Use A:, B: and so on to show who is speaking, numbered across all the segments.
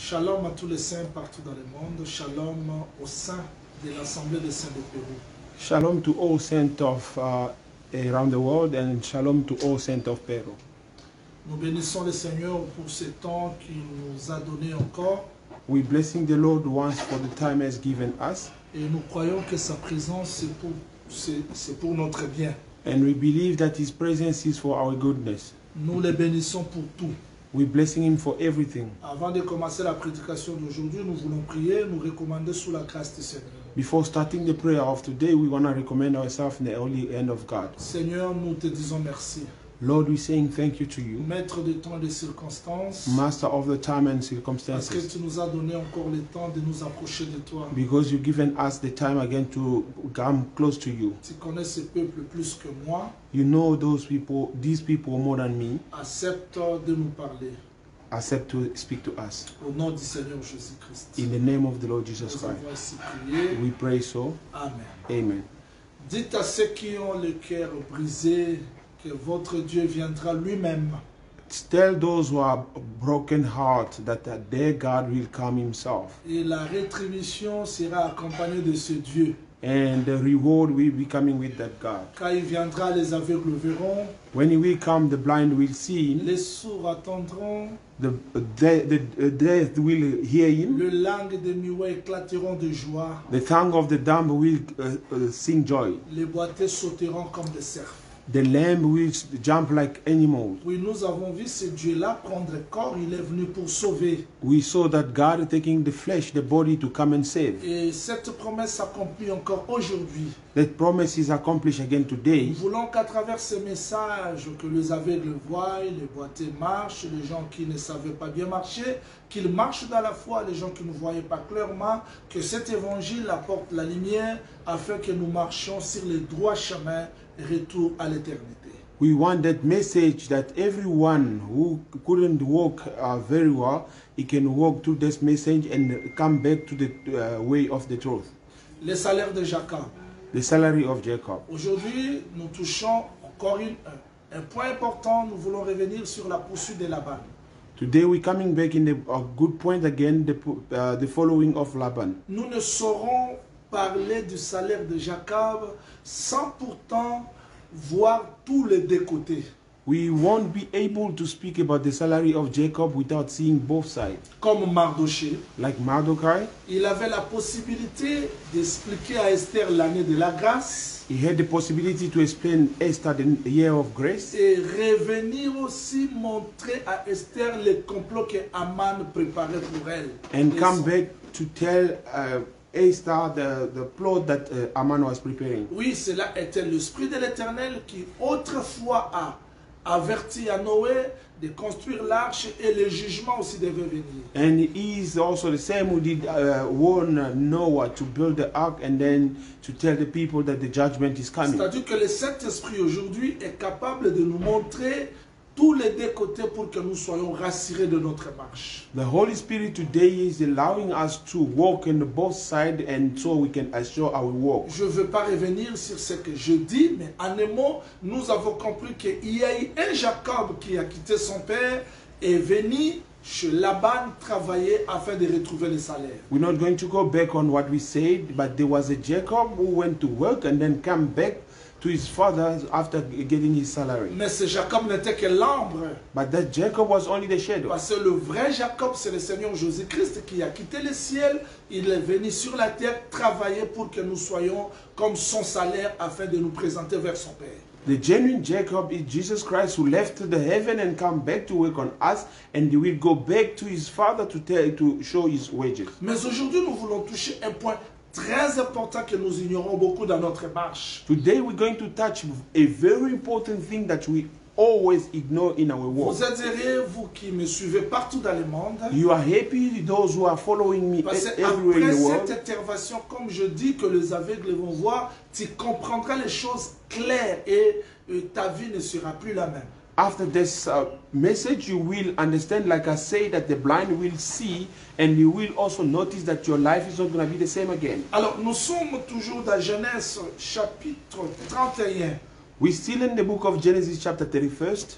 A: Shalom à tous les saints partout dans le monde. Shalom au sein de l'Assemblée des Saints de Pérou.
B: Shalom to all saints of around the world, and shalom to all saints of Peru.
A: Nous bénissons le Seigneur pour ce temps qu'il nous a donné encore.
B: We blessing the Lord once for the time has given us,
A: Et nous croyons que sa présence c'est pour notre bien.
B: and we believe that His presence is for our goodness.
A: Nous les bénissons pour tout.
B: We're blessing Him for everything.
A: Avant de commencer la prédication d'aujourd'hui, nous voulons prier, nous recommander sous la grâce du Seigneur.
B: Before starting the prayer of today, we want to recommend ourselves in the holy hand of God.
A: Seigneur, nous te disons merci.
B: Lord, we're saying thank you to you,
A: Maître de temps et des circonstances,
B: Master of the time and
A: parce que
B: circumstances,
A: tu nous as donné encore le temps de nous approcher de toi.
B: because you've given us the time again to come close to you.
A: Tu connais ce peuple plus que moi.
B: You know these people more than me.
A: Accepte de nous parler.
B: Accept to speak to us.
A: Au nom du Seigneur Jésus-Christ.
B: In the name of the Lord Jesus
A: Nous
B: Christ,
A: avons ainsi prié.
B: we pray so.
A: Amen.
B: Amen.
A: Dites à ceux qui ont le cœur brisé que votre Dieu viendra lui-même
B: Tell those who are broken heart that their God will come Himself,
A: et la rétribution sera accompagnée de ce Dieu.
B: and the reward will be coming with that God.
A: Quand il viendra, les aveugles verront,
B: When He will come, the blind will see Him,
A: les sourds attendront,
B: the deaf will hear Him,
A: les langues des muets éclateront de joie,
B: the tongue of the dumb will sing joy,
A: les boiteux sauteront comme des cerfs.
B: the lamb will jump like animals.
A: Oui, nous avons vu ce Dieu-là prendre corps, il est venu pour sauver.
B: We saw that God is taking the flesh, the body, to come and save.
A: Et cette promesse s'accomplit encore aujourd'hui.
B: That promise is accomplished again today.
A: Nous voulons qu'à travers ces messages, que les aveugles voient, les boiteux marchent, les gens qui ne savaient pas bien marcher, qu'ils marchent dans la foi, les gens qui ne voyaient pas clairement, que cet évangile apporte la lumière afin que nous marchions sur le droit chemin, retour à l'éternité.
B: We want that message that everyone who couldn't walk very well, he can walk through this message and come back to the way of the truth.
A: Les salaires de Jacob.
B: The salary of Jacob.
A: Aujourd'hui, nous touchons encore un point important. Nous voulons revenir sur la poursuite de Laban.
B: Today we're coming back in a good point again, the following of Laban.
A: Nous ne saurons parler du salaire de Jacob sans pourtant voir tous les deux côtés.
B: We won't be able to speak about the salary of Jacob without seeing both sides.
A: Comme Mardoché,
B: Like Mardochai,
A: il avait la possibilité d'expliquer à Esther l'année de la grâce
B: he had the possibility to explain Esther the year of grace,
A: et revenir aussi montrer à Esther les complots que Haman préparait pour elle.
B: and
A: Et
B: come
A: son-
B: back to tell Esther the plot that Haman was preparing.
A: Oui, cela était l'Esprit de l'Éternel qui autrefois a averti à Noé de construire l'arche et le jugement aussi devait venir.
B: And he is also the same who did warn Noah to build the ark and then to tell the people that the judgment is coming.
A: C'est-à-dire que le Saint-Esprit aujourd'hui est capable de nous montrer tous les deux côtés pour que nous soyons rassurés de notre marche.
B: The Holy Spirit today is allowing us to walk on both sides, and so we can assure our walk.
A: Je ne veux pas revenir sur ce que je dis, mais en un mot, nous avons compris qu'il y a eu un Jacob qui a quitté son père et est venu chez Laban travailler afin de retrouver le salaire.
B: We're not going to go back on what we said, but there was a Jacob who went to work and then come back to his father after getting his salary.
A: Mais ce Jacob n'était que l'ombre.
B: But that Jacob was only the shadow.
A: Parce que le vrai Jacob, c'est le Seigneur Jésus-Christ qui a quitté le ciel. Il est venu sur la terre travailler pour que nous soyons comme son salaire afin de nous présenter vers son Père.
B: The genuine Jacob is Jesus Christ, who left the heaven and come back to work on us, and he will go back to his father to show his wages.
A: Mais aujourd'hui, nous voulons toucher un point très important que nous ignorons beaucoup dans notre marche.
B: Today we're going to touch a very important thing that we always ignore in our walk.
A: Vous êtes heureux, vous qui me suivez partout dans le monde.
B: You are happy, those who are following me
A: Parce
B: everywhere in
A: qu'après
B: the world.
A: cette intervention, comme je dis que les aveugles vont voir, tu comprendras les choses claires et ta vie ne sera plus la même.
B: After this message, you will understand, like I say, that the blind will see, and you will also notice that your life is not going to be the same again.
A: Alors, nous sommes toujours dans Genèse chapitre 31.
B: We're still in the book of Genesis chapter 31st.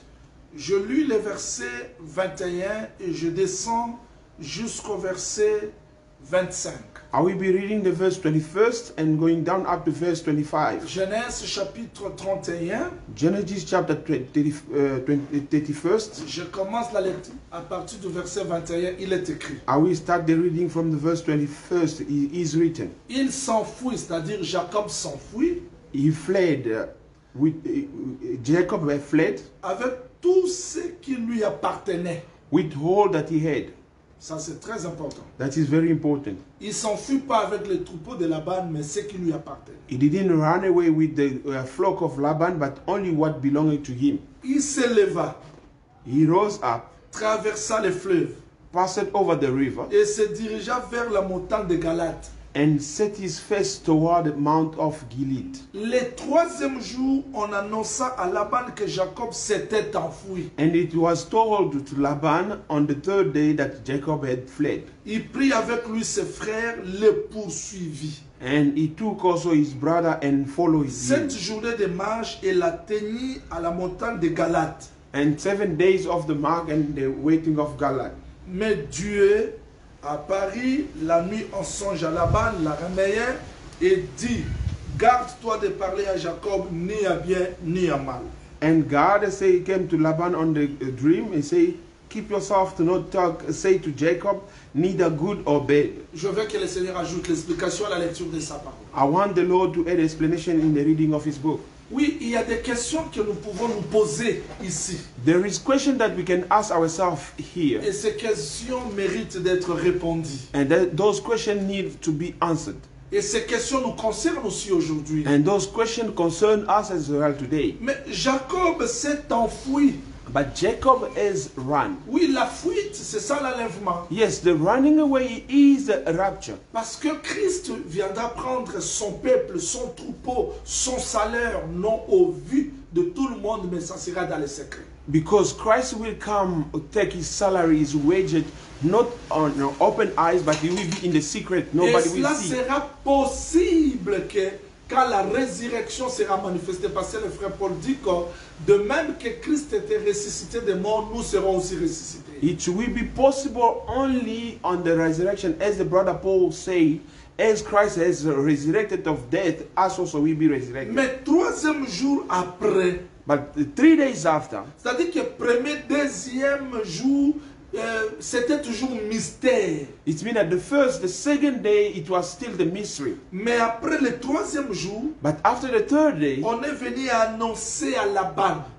A: Je lis le verset 21 et je descends jusqu'au verset 25.
B: I will be reading the verse 21st and going down up to verse 25.
A: Genèse chapitre 31.
B: Genesis chapter 31st.
A: Je commence la lecture à partir du verset 21. Il est écrit.
B: I will start the reading from the verse 21st. It is written.
A: Il s'enfuit, c'est-à-dire Jacob s'enfuit.
B: He fled. Jacob fled.
A: Avec tout ce qui lui appartenait.
B: With all that he had.
A: Ça, c'est très important.
B: That is very important.
A: Il ne s'enfuit pas avec les troupeaux de Laban, mais ce qui lui appartenait.
B: He didn't run away with the flock of Laban, but only what belonged to him.
A: Il s'éleva.
B: He rose up,
A: traversa les fleuves,
B: passed over the river,
A: et se dirigea vers la montagne de Galate.
B: And set his face toward the Mount of Gilead.
A: Le troisième jour, on annonça à Laban que Jacob s'était enfui.
B: And it was told to Laban on the third day that Jacob had fled.
A: Il prit avec lui ses frères, le poursuivit.
B: And he took also his brother and followed him.
A: Cette journée de marche, il atteignit à la montagne de Galate.
B: And 7 days of the mark and the waiting of Galad.
A: Mais Dieu apparut la nuit en songe à Laban, l'araméen, et dit, garde-toi de parler à Jacob ni à bien ni à mal.
B: And God came to Laban on the dream and say, keep yourself to not talk, say to Jacob, neither good or bad.
A: Je veux que le Seigneur ajoute l'explication à la lecture de sa parole.
B: I want the Lord to add explanation in the reading of his book.
A: Oui, il y a des questions que nous pouvons nous poser ici.
B: There is question that we can ask ourselves here.
A: Et ces questions méritent d'être répondues.
B: And those questions need to be answered.
A: Et ces questions nous concernent aussi aujourd'hui.
B: And those questions concern us as well today.
A: Mais Jacob s'est enfoui.
B: But Jacob has run.
A: Oui, la fuite, c'est ça l'enlèvement.
B: Yes, the running away is the rapture.
A: Parce que Christ viendra prendre son peuple, son troupeau, son salaire, non au vu de tout le monde, mais ça sera dans les secrets.
B: Because Christ will come, take his salary, his wages, not on open eyes, but he will be in the secret. Nobody will see.
A: Et cela sera possible que quand la résurrection sera manifestée, parce que le frère Paul dit que de même que Christ était ressuscité des morts, nous serons aussi ressuscités.
B: It will be possible only on the resurrection, as the brother Paul said, as Christ has resurrected of death, us also will be resurrected.
A: Mais troisième jour après,
B: but 3 days after,
A: c'est-à-dire que premier, deuxième jour, c'était toujours mystère.
B: it means that the second day, it was still the mystery.
A: Mais après le troisième jour,
B: But after the third day,
A: on est venu annoncer à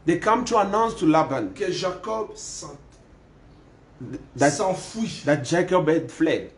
B: they come to announce to Laban
A: que Jacob
B: that
A: s'enfuit
B: Jacob had fled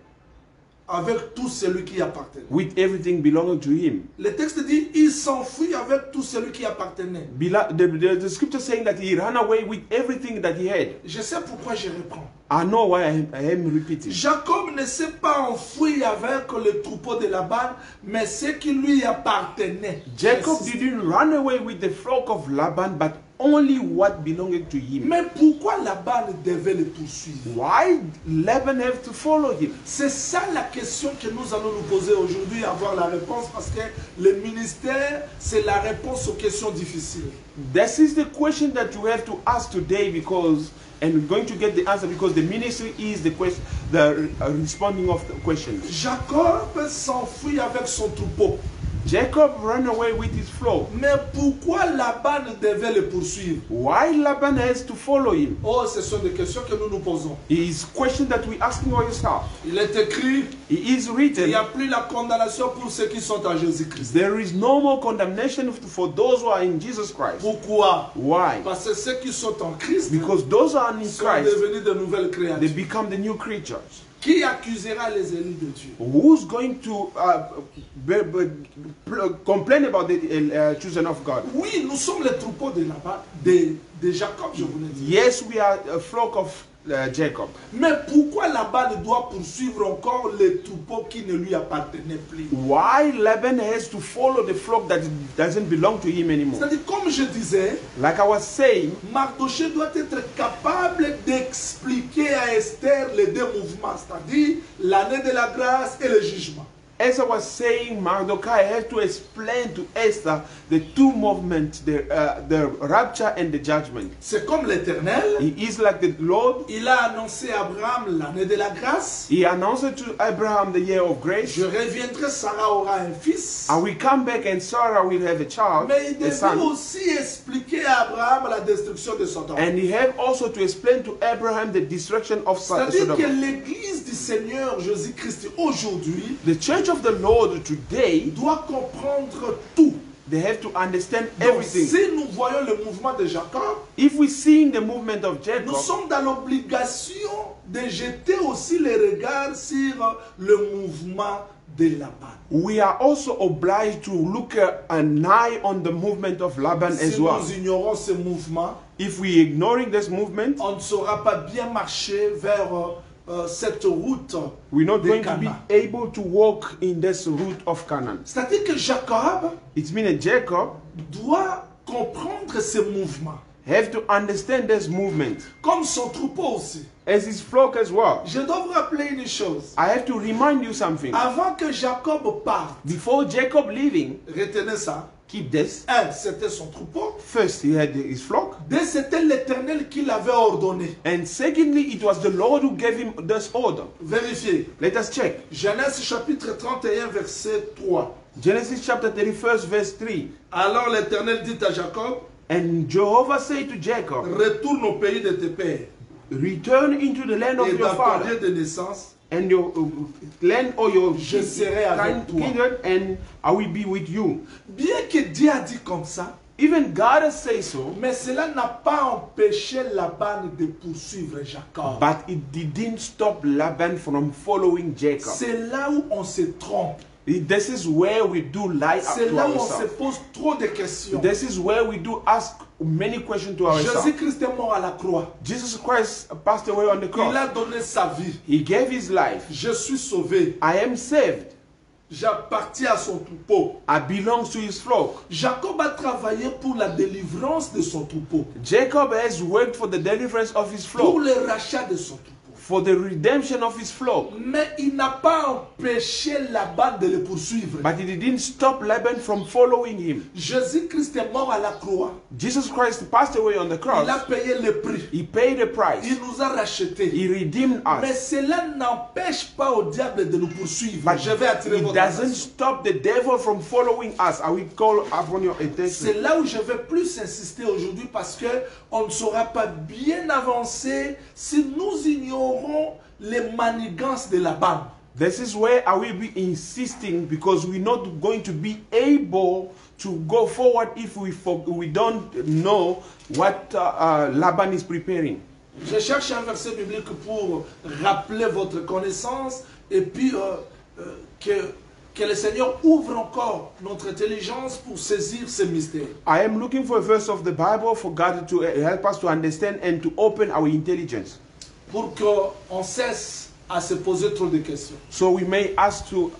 A: avec tout celui qui appartenait.
B: with everything belonging to him.
A: Le texte dit, il s'enfuit avec tout celui qui appartenait.
B: The scripture saying that he ran away with everything that he had.
A: Je sais pourquoi je reprends.
B: I know why I am repeating.
A: Jacob ne s'est pas enfui avec le troupeau de Laban, mais ce qui lui appartenait.
B: Jacob didn't run away with the flock of Laban, but only what belonged to him.
A: Mais pourquoi Laban devait le poursuivre?
B: Why Laban have to follow him?
A: C'est ça la question que nous allons nous poser aujourd'hui, avoir la réponse, parce que le ministère, c'est la réponse aux questions difficiles.
B: This is the question that you have to ask today, because and we're going to get the answer, because the ministry is the question, the responding of the question.
A: Jacob s'enfuit avec son troupeau.
B: Jacob ran away with his flock.
A: Mais pourquoi Laban devait le poursuivre?
B: Why Laban has to follow him?
A: Oh, ce sont des questions que nous nous posons.
B: It is question that we asking ourselves.
A: Il est écrit,
B: It is
A: il
B: written,
A: n'y a plus la condamnation pour ceux qui sont en Jésus-Christ.
B: there is no more condemnation for those who are in Jesus Christ.
A: Pourquoi?
B: Why?
A: Parce que ceux qui sont en Christ
B: Because those who are in
A: sont
B: Christ,
A: devenus de nouvelles
B: they
A: créatures.
B: become the new creatures.
A: Qui accusera les élus de Dieu?
B: Who's going to complain about the children of God?
A: Oui, nous sommes les troupeaux de Laban, de Jacob, je vous l'ai dit.
B: Yes, we are a flock of Jacob.
A: Mais pourquoi Laban doit poursuivre encore les troupeaux qui ne lui appartenaient plus?
B: Why Laban has to follow the flock that doesn't belong to him anymore?
A: C'est-à-dire, comme je disais,
B: Like I was saying,
A: Mardochée doit être capable d'expliquer à Esther les deux mouvements, c'est-à-dire l'année de la grâce et le jugement.
B: Esther was saying Mordecai had to explain to Esther the two movements, the rapture and the judgment.
A: C'est comme l'Éternel.
B: He is like the Lord.
A: Il a annoncé à Abraham l'année de la grâce.
B: He announced to Abraham the year of grace.
A: Je reviendrai, Sarah aura un fils.
B: I will come back and Sarah will have a child,
A: Mais il
B: a
A: devait
B: son.
A: aussi expliquer à Abraham la destruction de Sodome.
B: And he had also to explain to Abraham the destruction of
A: C'est-à-dire que
B: Sodom.
A: l'Église du Seigneur Jésus-Christ aujourd'hui
B: The church of the Lord today,
A: doit comprendre tout.
B: they have to understand
A: Donc,
B: everything.
A: si nous voyons le mouvement de Jacob,
B: If we see the movement of
A: nous
B: Jacob,
A: sommes dans l'obligation de jeter aussi les regards sur le mouvement de Laban.
B: we are also obliged to look an eye on the movement of Laban as
A: Si
B: well.
A: nous ignorons ce mouvement,
B: If we ignoring this movement,
A: on ne saura pas bien marcher vers cette route
B: we're not
A: de
B: going to be
A: Canaan.
B: able to walk in this route of Canaan.
A: C'est-à-dire que Jacob
B: It means that Jacob
A: doit comprendre ce mouvement,
B: have to understand this movement
A: comme son troupeau aussi.
B: as his flock as well.
A: Je dois vous rappeler une chose.
B: I have to remind you something.
A: Avant que Jacob parte,
B: Before Jacob leaving,
A: retenez ça.
B: keep this.
A: Un, c'était son troupeau.
B: First, he had his flock.
A: Deux, c'était l'Éternel qui l'avait ordonné.
B: And secondly, it was the Lord who gave him this order.
A: Vérifiez.
B: Let us check.
A: Genèse chapitre 31, verset 3.
B: Genesis chapter 31, verse 3.
A: Alors l'Éternel dit à Jacob,
B: And Jehovah said to Jacob,
A: retourne au pays de tes pères
B: return into the land of
A: et
B: your
A: dans ton lieu
B: father,
A: de naissance,
B: and your land or your
A: Je serai avec toi.
B: kindred, and I will be with you.
A: bien que Dieu a dit comme ça,
B: Even God has said so,
A: mais cela n'a pas empêché Laban de poursuivre Jacob.
B: but it didn't stop Laban from following Jacob.
A: C'est là où on se trompe.
B: This is where we do lie up
A: C'est
B: to
A: là où on se
B: ourselves.
A: pose trop de questions.
B: This is where we do ask many questions to ourselves.
A: Jésus-Christ est mort à la croix.
B: Jesus Christ passed away on the
A: Il
B: cross.
A: a donné sa vie.
B: He gave his life.
A: Je suis sauvé.
B: I am saved.
A: J'appartiens à son troupeau.
B: I belong to his flock.
A: Jacob a travaillé pour la délivrance de son troupeau.
B: Jacob has worked for the deliverance of his
A: Pour
B: flock,
A: le rachat de son troupeau.
B: for the redemption of his flock.
A: Mais il n'a pas empêché Laban de le poursuivre.
B: But it didn't stop Laban from following him.
A: Jésus-Christ est mort à la croix.
B: Jesus Christ passed away on the
A: Il a
B: cross.
A: payé le prix.
B: He paid the price.
A: Il nous a rachetés.
B: He redeemed
A: Mais
B: us.
A: cela n'empêche pas au diable de nous poursuivre.
B: But
A: Je vais attirer
B: it
A: votre
B: doesn't
A: attention.
B: stop the devil from following us. I will call upon your
A: C'est
B: attention.
A: là où je vais plus insister aujourd'hui parce que on ne saura pas bien avancer si nous ignorons les manigances de Laban.
B: This is where I will be insisting, because we're not going to be able to go forward if we don't know what Laban is preparing.
A: Je cherche un verset biblique pour rappeler votre connaissance et puis que le Seigneur ouvre encore notre intelligence pour saisir ces mystères.
B: I am looking for a verse of the Bible for God to help us to understand and to open our intelligence,
A: Pour qu'on cesse à se poser trop de questions.
B: so we may ask to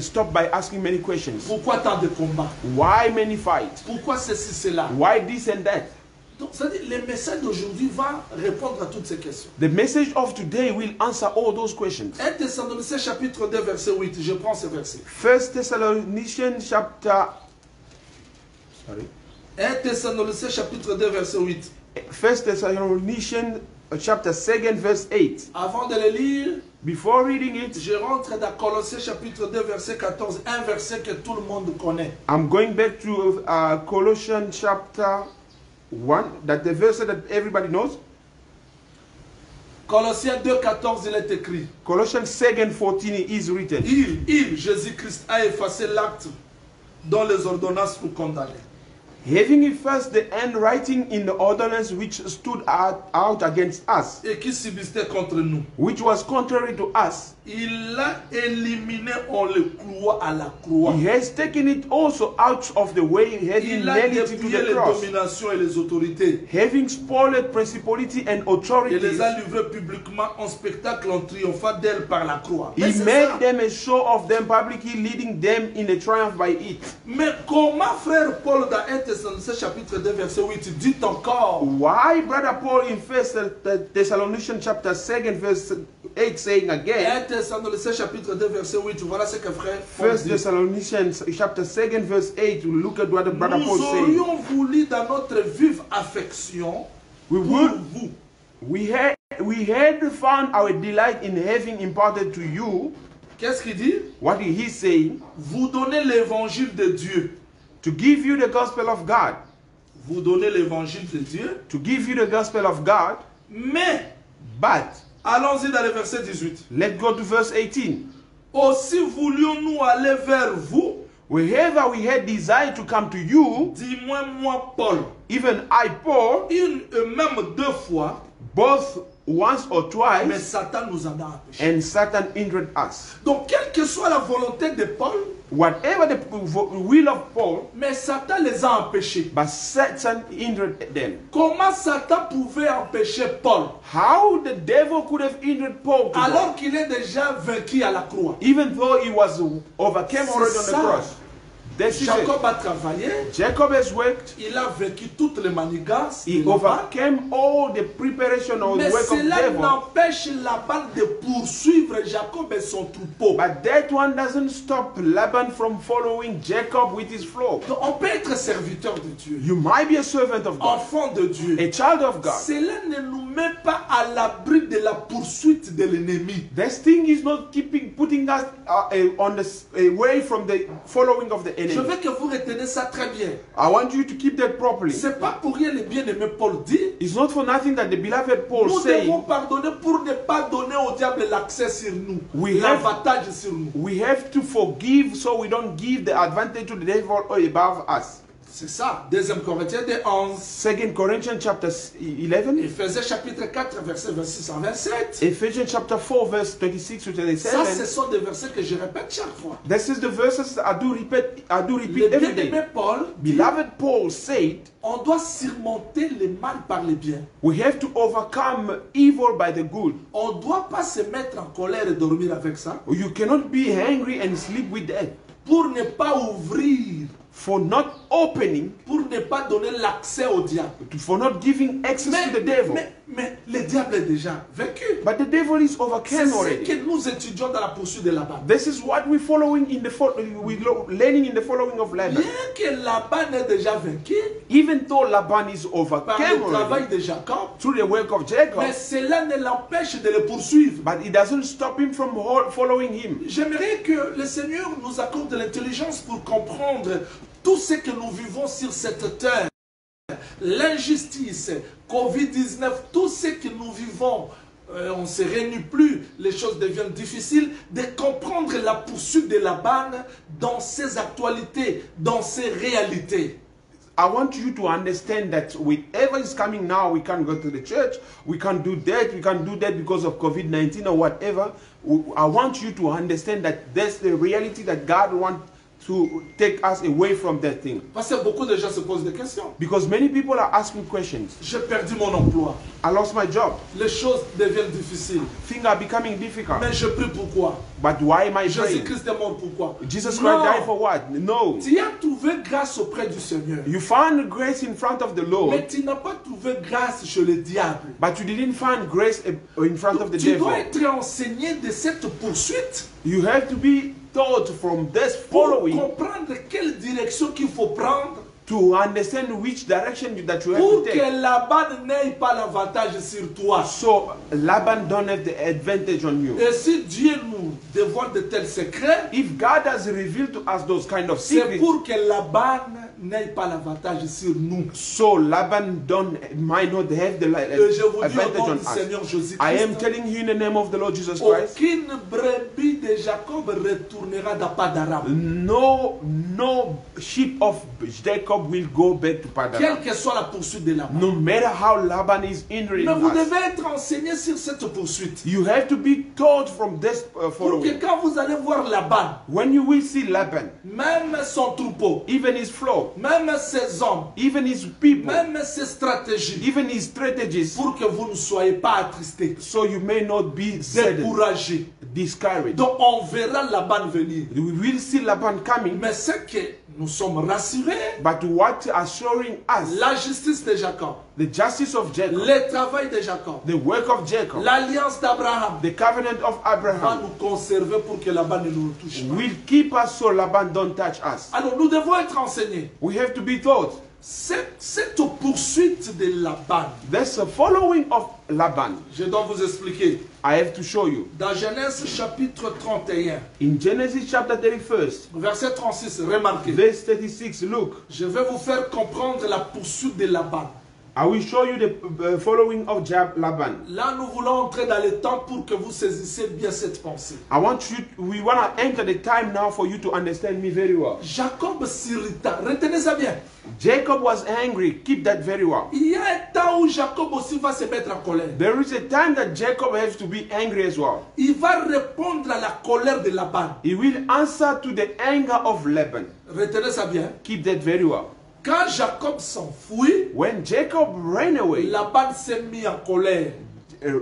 B: stop by asking many questions.
A: Pourquoi tant de combats?
B: Why many fights?
A: Pourquoi ceci, cela?
B: Why this and that?
A: Donc, c'est-à-dire, le message d'aujourd'hui va répondre à toutes ces questions.
B: The message of today will answer all those questions.
A: 1 Thessaloniciens chapitre 2 verset 8, je prends ce verset.
B: 1 Thessalonians chapter
A: 1 Thessaloniciens chapitre 2 verset 8.
B: 1 Thessalonians chapter 2 verse 8.
A: Avant de le lire,
B: Before reading it,
A: je rentre dans Colossiens chapitre 2 verset 14, un verset que tout le monde connaît.
B: I'm going back to Colossians chapter 1, that the verse that everybody knows.
A: Colossiens 2, 14, il est écrit.
B: Colossians 2:14 is written.
A: Il, Jésus-Christ, a effacé l'acte dont les ordonnances vous condamnaient.
B: Having effaced the handwriting in the ordinance which stood out against us,
A: Et qui subsistait contre nous.
B: which was contrary to us,
A: Il l'a éliminé, on le cloua à la croix.
B: he has taken it also out of the way, having
A: Il a
B: nailed it to
A: dépouillé
B: the
A: les
B: cross,
A: dominations et les autorités.
B: having spoiled principality and
A: Et les
B: authorities.
A: a livrés publiquement en spectacle en triomphant d'elle par la croix. Mais,
B: He
A: c'est
B: made
A: ça.
B: them a show of them publicly, leading them in a triumph by it.
A: Mais comment frère Paul dans 1 Thessaloniciens chapitre 2 verset 8 dit encore.
B: Why brother Paul in First Thessalonians chapter 2 verse 8 saying
A: 1
B: again,
A: Thessaloniciens chapitre 2 verset 8, voilà ce que frère Paul
B: First
A: dit.
B: Thessalonians chapter 2 verse 8, look at what the brother Paul
A: Nous
B: saying.
A: aurions voulu dans notre vive affection
B: We
A: pour
B: would,
A: vous.
B: we had found our delight in having imparted to you,
A: Qu'est-ce qu'il dit?
B: what he's saying,
A: Vous donnez l'évangile de Dieu.
B: to give you the gospel of God,
A: Vous donnez l'évangile de Dieu.
B: to give you the gospel of God,
A: Mais,
B: but
A: allons-y dans le verset 18.
B: let's go to verse 18.
A: Aussi voulions-nous aller vers vous,
B: Wherever we had desire to come to you,
A: dis-moi moi Paul,
B: even I, Paul,
A: une et même deux fois,
B: both once or
A: mais
B: twice,
A: Satan nous en a empêchés.
B: and Satan hindered us.
A: Donc, quelle que soit la volonté de Paul,
B: Whatever the will of Paul,
A: mais Satan les a empêchés.
B: but Satan hindered them.
A: Comment Satan pouvait empêcher Paul
B: How the devil could have hindered Paul to go,
A: alors qu'il est déjà vaincu à la croix?
B: even though he was overcame
A: C'est
B: already on the
A: ça.
B: cross. This is it.
A: Jacob a travaillé,
B: Jacob has worked.
A: il a vaincu toutes les manigances,
B: He
A: de Laban,
B: overcame all the preparation of the
A: mais
B: work of
A: cela
B: devil.
A: n'empêche Laban de poursuivre Jacob et son troupeau.
B: But that one doesn't stop Laban from following Jacob with his flock.
A: Donc, on peut être serviteur de Dieu,
B: You might be a servant of God,
A: enfant de Dieu.
B: a child of God.
A: Cela ne nous met pas à l'abri de la poursuite de l'ennemi.
B: This thing is not putting us away from the following of the
A: Je
B: enemy.
A: veux que vous retenez ça très bien.
B: I want you to keep that properly.
A: C'est pas pour rien le bien-aimé Paul dit.
B: It's not for nothing that the beloved Paul
A: Nous devons
B: saying
A: pardonner pour ne pas donner au diable l'accès sur nous,
B: We have-
A: l'avantage sur nous.
B: we have to forgive so we don't give the advantage to the devil above us.
A: C'est ça. 2 Corinthiens 11.
B: 2 Corinthians chapter 11,
A: Éphésiens chapitre 4, verset 26 à 27.
B: Ephesians chapter 4 verse 26 to
A: Ça,
B: 27.
A: ce sont des versets que je répète chaque fois.
B: This is the verses I do repeat
A: Le
B: every
A: bien-aimé
B: day.
A: Paul dit,
B: Beloved Paul said,
A: on doit surmonter le mal par le bien.
B: we have to overcome evil by the good.
A: On ne doit pas se mettre en colère et dormir avec ça
B: You cannot be angry and sleep with that.
A: pour ne pas ouvrir,
B: For not opening,
A: pour ne pas donner l'accès au diable.
B: for not giving access to the devil.
A: Mais le diable est déjà vaincu.
B: But the devil is
A: C'est
B: overcome
A: ce
B: already.
A: que nous étudions dans la poursuite de Laban.
B: This is what we're following in the learning in the following of Laban.
A: Bien que Laban est déjà vaincu
B: Even though Laban is
A: par
B: overcome
A: le travail
B: already
A: de Jacob,
B: through the work of Jacob,
A: mais cela ne l'empêche de le poursuivre.
B: but it doesn't stop him from following him.
A: J'aimerais que le Seigneur nous accorde de l'intelligence pour comprendre tout ce que nous vivons sur cette terre. L'injustice, Covid-19, tout ce que nous vivons, on ne se réunit plus, les choses deviennent difficiles, de comprendre la poursuite de Laban dans ses actualités, dans ses réalités.
B: I want you to understand that whatever is coming now, we can't go to the church, we can't do that because of COVID-19 or whatever. I want you to understand that that's the reality that God wants to take us away from that thing.
A: Parce que beaucoup de gens se posent des questions.
B: Because many people are asking questions.
A: J'ai perdu mon emploi.
B: I lost my job.
A: Les choses deviennent difficiles.
B: Things are becoming difficult.
A: Mais je prie pourquoi?
B: But why am I praying?
A: Jésus-Christ est mort pourquoi?
B: Jesus Christ
A: Non.
B: died for what? No.
A: Tu as trouvé grâce auprès du Seigneur.
B: You found grace in front of the
A: Mais
B: Lord,
A: tu n'as pas trouvé grâce chez le diable.
B: but you didn't find grace in front of the
A: Tu
B: devil.
A: dois être enseigné de cette poursuite
B: You have to be taught from this
A: pour
B: following
A: comprendre quelle direction qu'il faut prendre
B: to understand which direction that you have
A: pour
B: to
A: que
B: take.
A: Laban n'ait pas l'avantage sur toi.
B: So Laban don't have the advantage on you.
A: Et si Dieu nous dévoile de tels secrets,
B: If God has revealed to us those kind of
A: c'est
B: secrets,
A: pour que Laban n'ait pas l'avantage sur nous.
B: so Laban might not have the
A: Et je vous dis au
B: advantage
A: nom
B: on
A: du
B: us.
A: Seigneur
B: I am
A: Jésus-Christ,
B: telling you in the name of the Lord Jesus Christ,
A: aucune brebis de Jacob retournera dans Padaram.
B: no sheep of Jacob will go back to
A: Quelle
B: Padan.
A: que soit la poursuite de Laban.
B: No matter how Laban is hindering
A: Mais vous
B: us,
A: devez être enseigné sur cette poursuite.
B: you have to be taught from this
A: Pour que
B: following.
A: quand vous allez voir Laban,
B: When you will see Laban,
A: même son troupeau,
B: even his flock,
A: même ses hommes,
B: even his people,
A: même ses stratégies,
B: even his strategies,
A: pour que vous ne soyez pas attristés,
B: so you may not be saddened,
A: découragés.
B: discouraged.
A: Donc on verra Laban venir.
B: We will see Laban coming,
A: Mais ce que nous sommes rassurés.
B: But what assuring us,
A: La justice de Jacob,
B: the justice of Jacob,
A: le travail de Jacob,
B: the work of Jacob,
A: l'alliance d'Abraham
B: the covenant of
A: va
B: Abraham,
A: nous conserver pour que Laban ne nous touche pas.
B: will keep us so Laban don't touch us.
A: Alors nous devons être enseignés.
B: We have to be taught.
A: Cette poursuite de Laban,
B: There's a following of Laban.
A: je dois vous expliquer.
B: I have to show you.
A: Dans Genèse chapitre 31,
B: In Genesis chapter 31,
A: verset 36, remarquez.
B: verse 36, look,
A: Je vais vous faire comprendre la poursuite de Laban.
B: I will show you the following of Laban.
A: Là, nous voulons entrer dans le temps pour que vous saisissiez bien cette pensée.
B: We want to enter the time now for you to understand me very well.
A: Jacob s'irrita. Retenez ça bien.
B: Jacob was angry. Keep that very well.
A: Il y a un temps où Jacob aussi va se mettre en colère.
B: There is a time that Jacob has to be angry as well.
A: Il va répondre à la colère de Laban.
B: He will answer to the anger of Laban.
A: Retenez ça bien.
B: Keep that very well.
A: Quand Jacob s'enfuit,
B: When Jacob ran away,
A: Laban s'est mis en colère.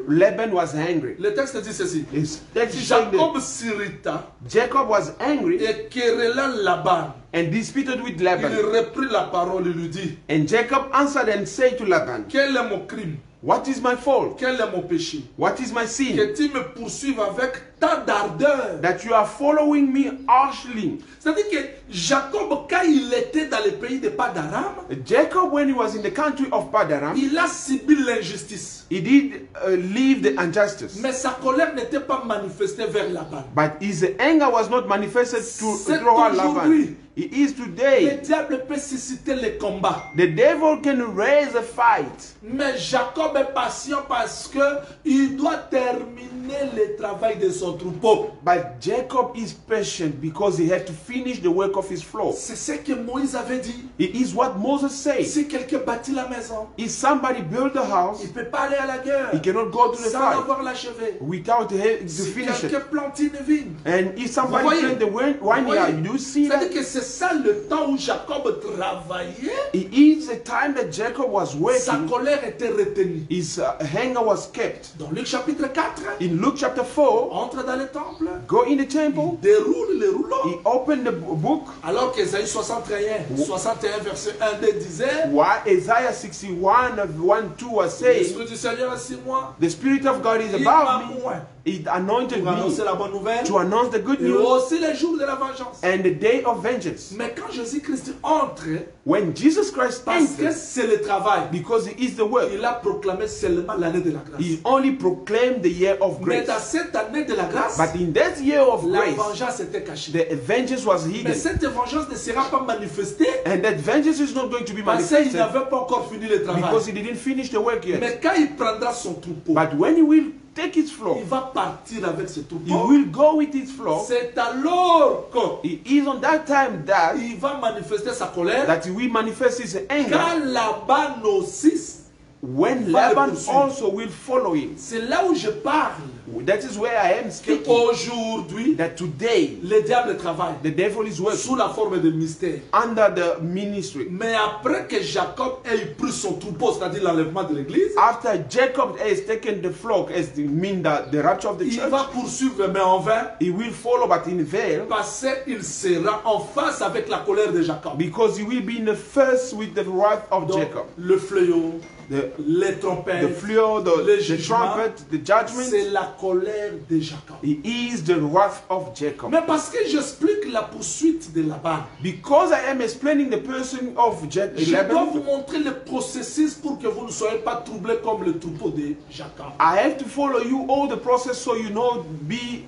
B: Laban was angry.
A: Le texte dit ceci.
B: His text is saying
A: Jacob
B: that
A: s'irrita
B: Jacob was angry
A: et querella Laban.
B: and disputed with
A: Il
B: Laban.
A: reprit la parole et lui dit,
B: And Jacob answered and said to Laban,
A: quel est mon crime?
B: what is my fault?
A: Quel est mon péché?
B: What is my sin?
A: Que tu me poursuives avec tant d'ardeur.
B: That you are following me harshly.
A: C'est-à-dire que Jacob, quand il était dans le pays de Padaram,
B: Jacob, when he was in the country of Padaram,
A: il a subi l'injustice.
B: he did leave the injustice.
A: Mais sa colère n'était pas manifestée vers Laban.
B: But his anger was not manifested
A: C'est
B: throughout
A: aujourd'hui.
B: Laban. It is
A: Le
B: today.
A: diable peut susciter les combats.
B: The devil can raise a fight.
A: Mais Jacob est patient parce que il doit terminer le travail de son troupeau.
B: But Jacob is patient because he had to finish the work of his flock.
A: C'est ce que Moïse avait dit.
B: It is what Moses said.
A: Si quelqu'un bâtit la maison,
B: If somebody built a house,
A: il ne peut pas aller à la guerre
B: he cannot go to the
A: sans
B: fight
A: avoir l'achevé.
B: without to
A: Si
B: finish
A: quelqu'un
B: it.
A: plante une vigne,
B: And if somebody
A: Vous voyez?
B: plant the vineyard, you see
A: c'est-à-dire
B: that?
A: que c'est ça le temps où Jacob travaillait,
B: It is the time that Jacob was
A: sa
B: working.
A: colère était retenue.
B: His anger was kept.
A: Dans Luc chapitre 4,
B: In Luke chapter 4,
A: entre dans le temple,
B: go in the temple,
A: déroule le rouleau.
B: he opened the book
A: Alors qu'Ésaïe 61 verset 1 2 disait,
B: while Isaiah 61 of 1-2 was saying,
A: l'Esprit du Seigneur est sur moi,
B: the Spirit of God is
A: il m'a
B: about me.
A: oint
B: It anointed
A: pour annoncer
B: me
A: la bonne nouvelle,
B: to announce the good
A: et
B: news
A: aussi les jours de la vengeance.
B: and the day of vengeance.
A: Mais quand Jésus-Christ entre,
B: When Jesus Christ
A: parce que
B: entered,
A: c'est le travail,
B: because he is the word,
A: il a proclamé seulement l'année de la grâce.
B: he only proclaimed the year of
A: Mais
B: grace.
A: dans cette année de la grâce,
B: But in that year of
A: la
B: grace,
A: vengeance était cachée.
B: the vengeance was
A: Mais
B: hidden.
A: cette vengeance ne sera pas manifestée
B: And that vengeance is not going to be
A: parce qu'il
B: manifested
A: n'avait pas encore fini le travail.
B: because he didn't finish the work yet.
A: Mais quand il prendra son troupeau,
B: But when he will take his flock,
A: il va partir avec ce
B: he
A: troupeau.
B: will go with his flock.
A: C'est alors
B: It is on that time that
A: qu'il va manifester sa colère.
B: he will manifest his anger.
A: Quand Laban aussi,
B: When
A: va le
B: Laban
A: poursuivre.
B: also will follow him.
A: c'est là où je parle.
B: That is where I am speaking.
A: Qu'aujourd'hui,
B: That today
A: le diable travaille
B: the devil is working
A: sous la forme de mystère.
B: under the ministry.
A: Mais après que Jacob ait pris son troupeau, c'est-à-dire l'enlèvement de l'église,
B: After Jacob has taken the flock as the mean the rapture of the
A: il
B: church,
A: va poursuivre, mais en vain,
B: he will follow but in vain
A: parce qu'il sera en face avec la colère de Jacob.
B: because he will be in the first with the wrath of
A: Donc,
B: Jacob.
A: le fléau,
B: The
A: les trompettes,
B: the fluor,
A: le
B: the
A: jugement,
B: trumpet, the judgment,
A: c'est la colère de Jacob.
B: he is the wrath of Jacob.
A: Mais parce que j'explique la poursuite de Laban,
B: Because I am explaining the person of
A: je dois vous
B: Laban,
A: montrer le processus pour que vous ne soyez pas troublés comme le troupeau de Jacob.
B: I have to follow you all the process so you know be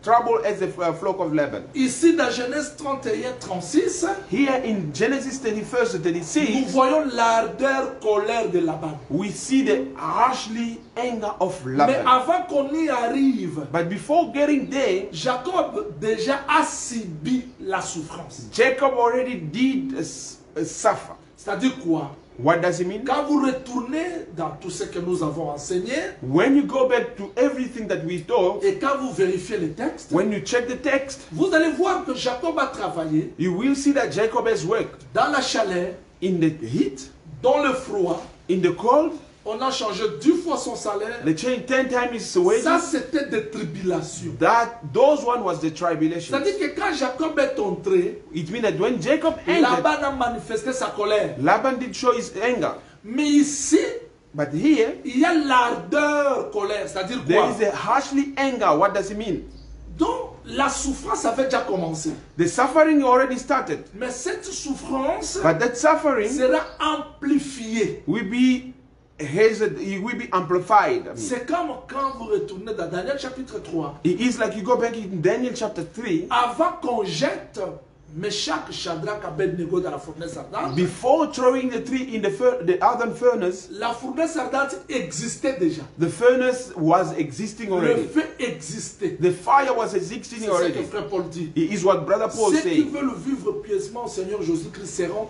B: troubled as the flock of Laban.
A: Ici, dans Genèse 31-36,
B: Here in Genesis 31
A: nous
B: 36,
A: voyons l'ardeur colère de Laban.
B: we see the harshly anger of
A: Mais
B: Laban.
A: avant qu'on y arrive,
B: But before getting there,
A: Jacob déjà a subi la souffrance.
B: Jacob already did suffer.
A: C'est-à-dire quoi?
B: What does it mean?
A: Quand vous retournez dans tout ce que nous avons enseigné,
B: When you go back to everything that we taught,
A: et quand vous vérifiez les textes,
B: when you check the text,
A: vous allez voir que Jacob a travaillé
B: you will see that Jacob has worked
A: dans la chaleur,
B: in the heat,
A: dans le froid,
B: in the cold,
A: On a changé 10 fois son salaire.
B: They changed 10 times his wages.
A: Ça, c'était des tribulations.
B: Those one was the tribulation.
A: C'est-à-dire que quand Jacob est entré,
B: It means that when Jacob entered,
A: Laban a manifesté sa colère.
B: Laban did show his anger.
A: Mais ici,
B: But here,
A: il y a l'ardeur colère. C'est-à-dire
B: there
A: quoi?
B: is a harshly anger. What does it mean?
A: Donc, la souffrance avait déjà commencé.
B: The suffering already started.
A: Mais cette souffrance
B: But that suffering
A: sera amplifiée.
B: will be it will be amplified.
A: C'est comme quand vous retournez dans Daniel chapitre 3.
B: It is like you go back in Daniel chapter 3.
A: Avant qu'on jette Meshach, Shadrach, Abednego dans la fournaise ardente,
B: Before throwing the tree in the ardent furnace,
A: la fournaise ardente existait déjà.
B: the furnace was existing
A: Le
B: already.
A: feu existait.
B: The fire was existing
A: C'est ce que
B: already.
A: frère Paul dit.
B: It is what Brother Paul
A: Ceux qui
B: said.
A: veulent vivre pieusement au Seigneur Jésus-Christ seront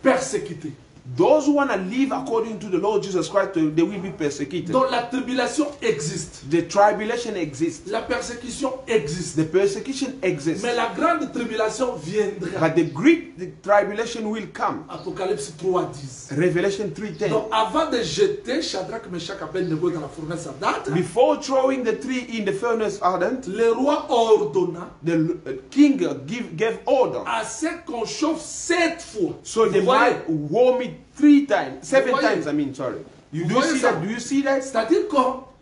A: persécutés.
B: Those who want to live according to the Lord Jesus Christ, they will be persecuted.
A: Donc la tribulation existe.
B: The tribulation exists.
A: La persécution existe.
B: The persecution exists.
A: Mais la grande tribulation viendra.
B: But the tribulation will come.
A: Apocalypse 3:10.
B: Revelation 3:10.
A: Donc avant de jeter Shadrach, Meshach, Abednego dans la fournaise ardente,
B: Before throwing the tree in the furnace ardent,
A: le roi ordonna
B: the king gave order.
A: à ce qu'on chauffe 7 fois.
B: So they
A: Vous voyez?
B: might warm it 3 times, 7
A: Vous voyez?
B: times, I mean, sorry. Do you
A: voyez
B: see
A: ça?
B: that? Do you see that?
A: C'est-à-dire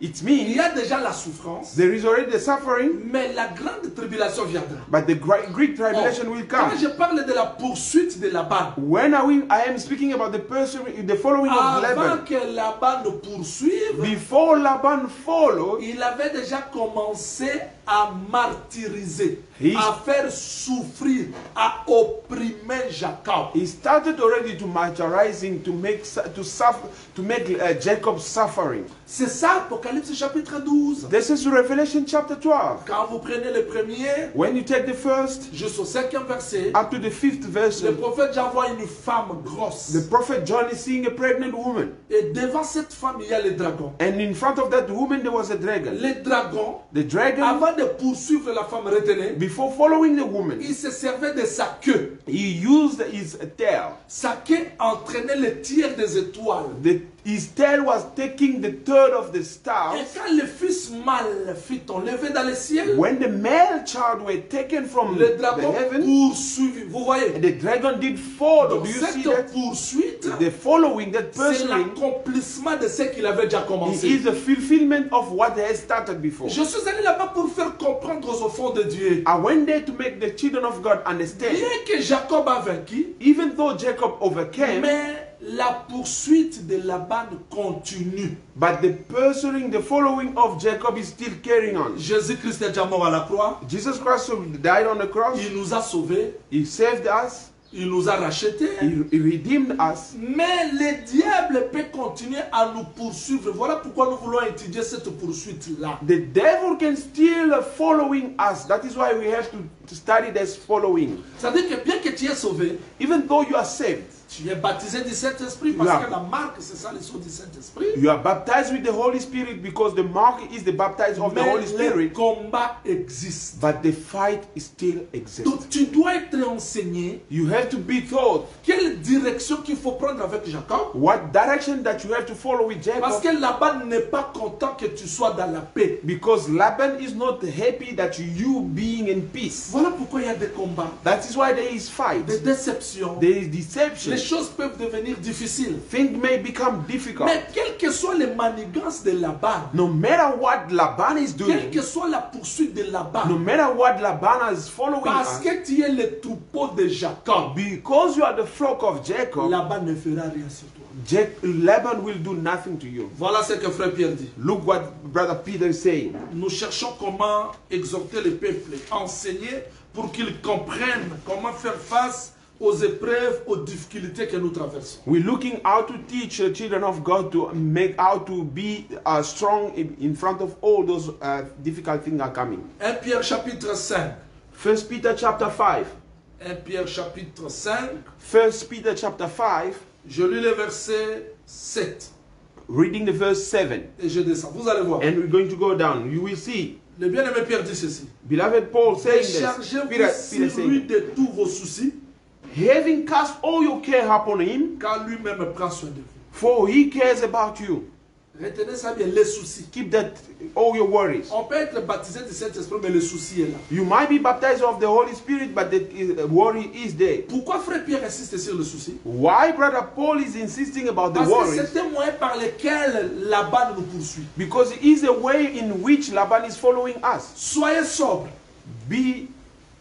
B: It
A: qu'il
B: means
A: y a déjà la souffrance,
B: there is already the suffering,
A: mais la grande tribulation viendra.
B: but the Greek tribulation will
A: Quand
B: come.
A: je parle de la poursuite de Laban,
B: When I am speaking about the following of
A: avant
B: Laban,
A: que Laban ne poursuive,
B: before Laban followed,
A: il avait déjà commencé à martyriser,
B: He-
A: à faire souffrir, à opprimer Jacob.
B: he started already to martyrizing, to make Jacob suffering.
A: C'est ça, Apocalypse chapitre 12.
B: This is Revelation chapter 12.
A: Quand vous prenez le premier
B: When you take the first
A: jusqu'au 5e verset,
B: up to the 5th verse,
A: le prophète Jean voit une femme grosse.
B: the prophet John is seeing a pregnant woman,
A: Et devant cette femme, il y a le dragon.
B: and in front of that woman there was a dragon.
A: Le dragon,
B: The dragon,
A: avant de poursuivre la femme retenue,
B: before following the woman,
A: il se servait de sa queue.
B: he used his tail.
A: Sa queue entraînait le tiers des étoiles.
B: His tail was taking the third of the
A: Et
B: stars.
A: quand le fils mâle fut enlevé dans le ciel,
B: When the male child were taken from
A: le
B: the
A: dragon
B: heaven,
A: poursuivit. Vous voyez?
B: the dragon did follow.
A: Donc
B: Do you see
A: cette
B: that?
A: poursuite,
B: The following, that
A: c'est
B: pursuing,
A: l'accomplissement de ce qu'il avait déjà
B: it
A: commencé.
B: is the fulfillment of what has started before.
A: Je suis allé là-bas pour faire comprendre aux enfants de Dieu.
B: I went there to make the children of God understand.
A: Bien que Jacob a vaincu,
B: Even though Jacob overcame,
A: mais la poursuite de Laban continue.
B: but the pursuing, the following of Jacob is still carrying on.
A: Jésus-Christ est déjà mort à la croix.
B: Jesus Christ died on the cross.
A: Il nous a sauvés.
B: He saved us.
A: Il nous a rachetés.
B: He redeemed us.
A: Mais le diable peut continuer à nous poursuivre. Voilà pourquoi nous voulons étudier cette poursuite-là.
B: The devil can still following us. That is why we have to study this following.
A: C'est-à-dire que bien que tu es sauvé,
B: Even though you are saved,
A: tu es baptisé du Saint-Esprit parce que la marque, c'est ça, les sceaux du Saint-Esprit.
B: you are baptized with the Holy Spirit because the mark is the baptism of the
A: Mais
B: Holy
A: le
B: Spirit.
A: combat existe.
B: But the fight is still exists.
A: Donc tu dois être enseigné
B: You have to be taught
A: quelle direction qu'il faut prendre avec Jacob.
B: what direction that you have to follow with
A: Parce
B: Jacob.
A: que Laban n'est pas content que tu sois dans la paix.
B: Because Laban is not happy that you being in peace.
A: Voilà pourquoi il y a des combats,
B: That is why there is fight.
A: des déceptions.
B: There is deception.
A: Les choses peuvent devenir difficiles.
B: Things may become difficult.
A: Mais quelles que soient les manigances de Laban,
B: No matter what Laban is
A: quelle
B: doing,
A: que soit la poursuite de
B: no
A: Laban,
B: matter what Laban is following
A: parce
B: us,
A: que tu es le troupeau de Jacob,
B: because you are the flock of Jacob,
A: Laban ne fera rien sur toi.
B: Laban will do nothing to you.
A: Voilà ce que frère Pierre dit.
B: Look what Brother Peter is saying.
A: Nous cherchons comment exhorter le peuple, enseigner pour qu'ils comprennent comment faire face aux épreuves, aux difficultés que nous traversons.
B: We're looking how to teach the children of God to make how to be strong in front of all those difficult things are coming.
A: 1 Pierre chapitre 5.
B: 1 Peter chapter 5.
A: 1 Pierre chapitre 5.
B: 1 Peter chapter 5,
A: Je lis le verset 7
B: reading the verse 7.
A: et je descends. Vous allez voir.
B: And we're going to go down. You will see.
A: Le bien-aimé Pierre dit ceci.
B: Beloved Paul saying this.
A: Déchargez-vous
B: Peter
A: sur lui
B: saying,
A: de tous vos soucis,
B: having cast all your care upon him,
A: car lui-même prend soin de vous.
B: for he cares about you.
A: Retenez ça bien, les soucis.
B: Keep that, all your worries.
A: On peut être baptisé du Saint-Esprit, mais le souci est là.
B: You might be baptized of the Holy Spirit, but the worry is there.
A: Pourquoi frère Pierre insiste sur le souci?
B: Why Brother Paul is insisting about the
A: Parce que
B: worries?
A: c'est un moyen par lequel Laban nous poursuit.
B: Because it is a way in which Laban is following us.
A: Soyez sobre.
B: Be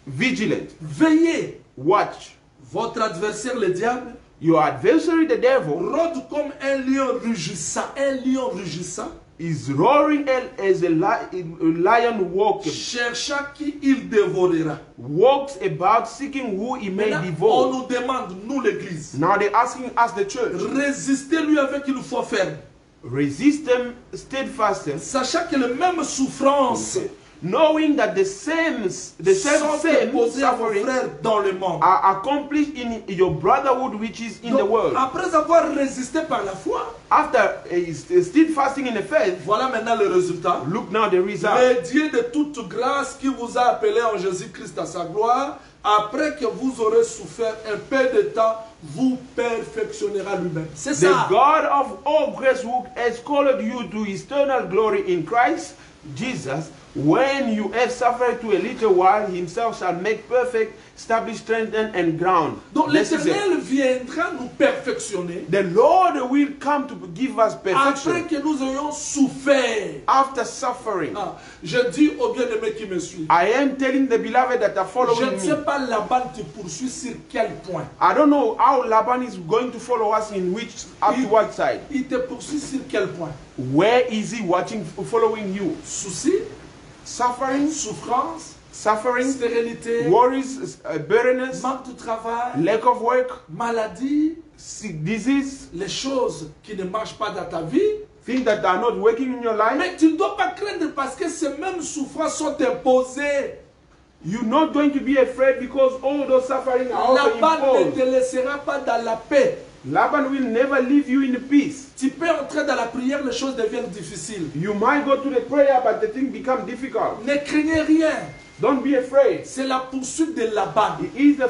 B: vigilant.
A: Veillez.
B: Watch.
A: Votre adversaire, le diable,
B: Your adversary, the devil,
A: rôde comme un lion rugissant. Un lion rugissant.
B: is roaring as a lion
A: Cherchant qui il dévorera.
B: walks about seeking who he may
A: Maintenant, on
B: devour.
A: nous demande, nous l'église,
B: Now they're asking us, the church,
A: résistez-lui avec une foi ferme.
B: resist them steadfast,
A: Sachant que les mêmes souffrances
B: knowing that the same
A: sont
B: same
A: imposées à vos
B: suffering
A: frères dans le monde.
B: are accomplished in your brotherhood which is in the
A: Donc,
B: world.
A: après avoir résisté par la foi,
B: After steadfasting in the faith,
A: voilà maintenant le résultat.
B: look now the result.
A: Le Dieu de toute grâce qui vous a appelé en Jésus-Christ à sa gloire, après que vous aurez souffert un peu de temps, vous perfectionnera lui-même. C'est
B: The
A: ça.
B: God of all grace who has called you to eternal glory in Christ Jesus, when you have suffered to a little while, himself shall make perfect, establish, strengthen, and ground.
A: Donc
B: This is it.
A: l'Éternel viendra nous perfectionner
B: The Lord will come to give us
A: après
B: perfection
A: que nous ayons souffert.
B: after suffering.
A: Ah, je dis aux bien-aimés qui me suivent,
B: I am telling the beloved that are
A: je
B: following
A: ne
B: me.
A: sais pas Laban te poursuit sur quel point.
B: I don't know how Laban is going to follow us in which, up to what side.
A: Il te poursuit sur quel point?
B: Where is he watching, following you?
A: Souci,
B: Suffering,
A: souffrance,
B: suffering,
A: stérilité,
B: worries, bitterness,
A: manque de travail,
B: lack of work,
A: maladie,
B: disease,
A: les choses qui ne marchent pas dans ta vie.
B: things that are not working in your life.
A: Mais tu ne dois pas craindre parce que ces mêmes souffrances sont imposées.
B: You're not going to be afraid because all those suffering are also
A: Laban ne
B: imposed.
A: te laissera pas dans la paix.
B: Laban will never leave you in peace.
A: Tu peux entrer dans la prière, les choses deviennent difficiles.
B: You might go to the prayer, but the thing become difficult.
A: Ne craignez rien.
B: Don't be afraid.
A: C'est la poursuite de Laban.
B: It is the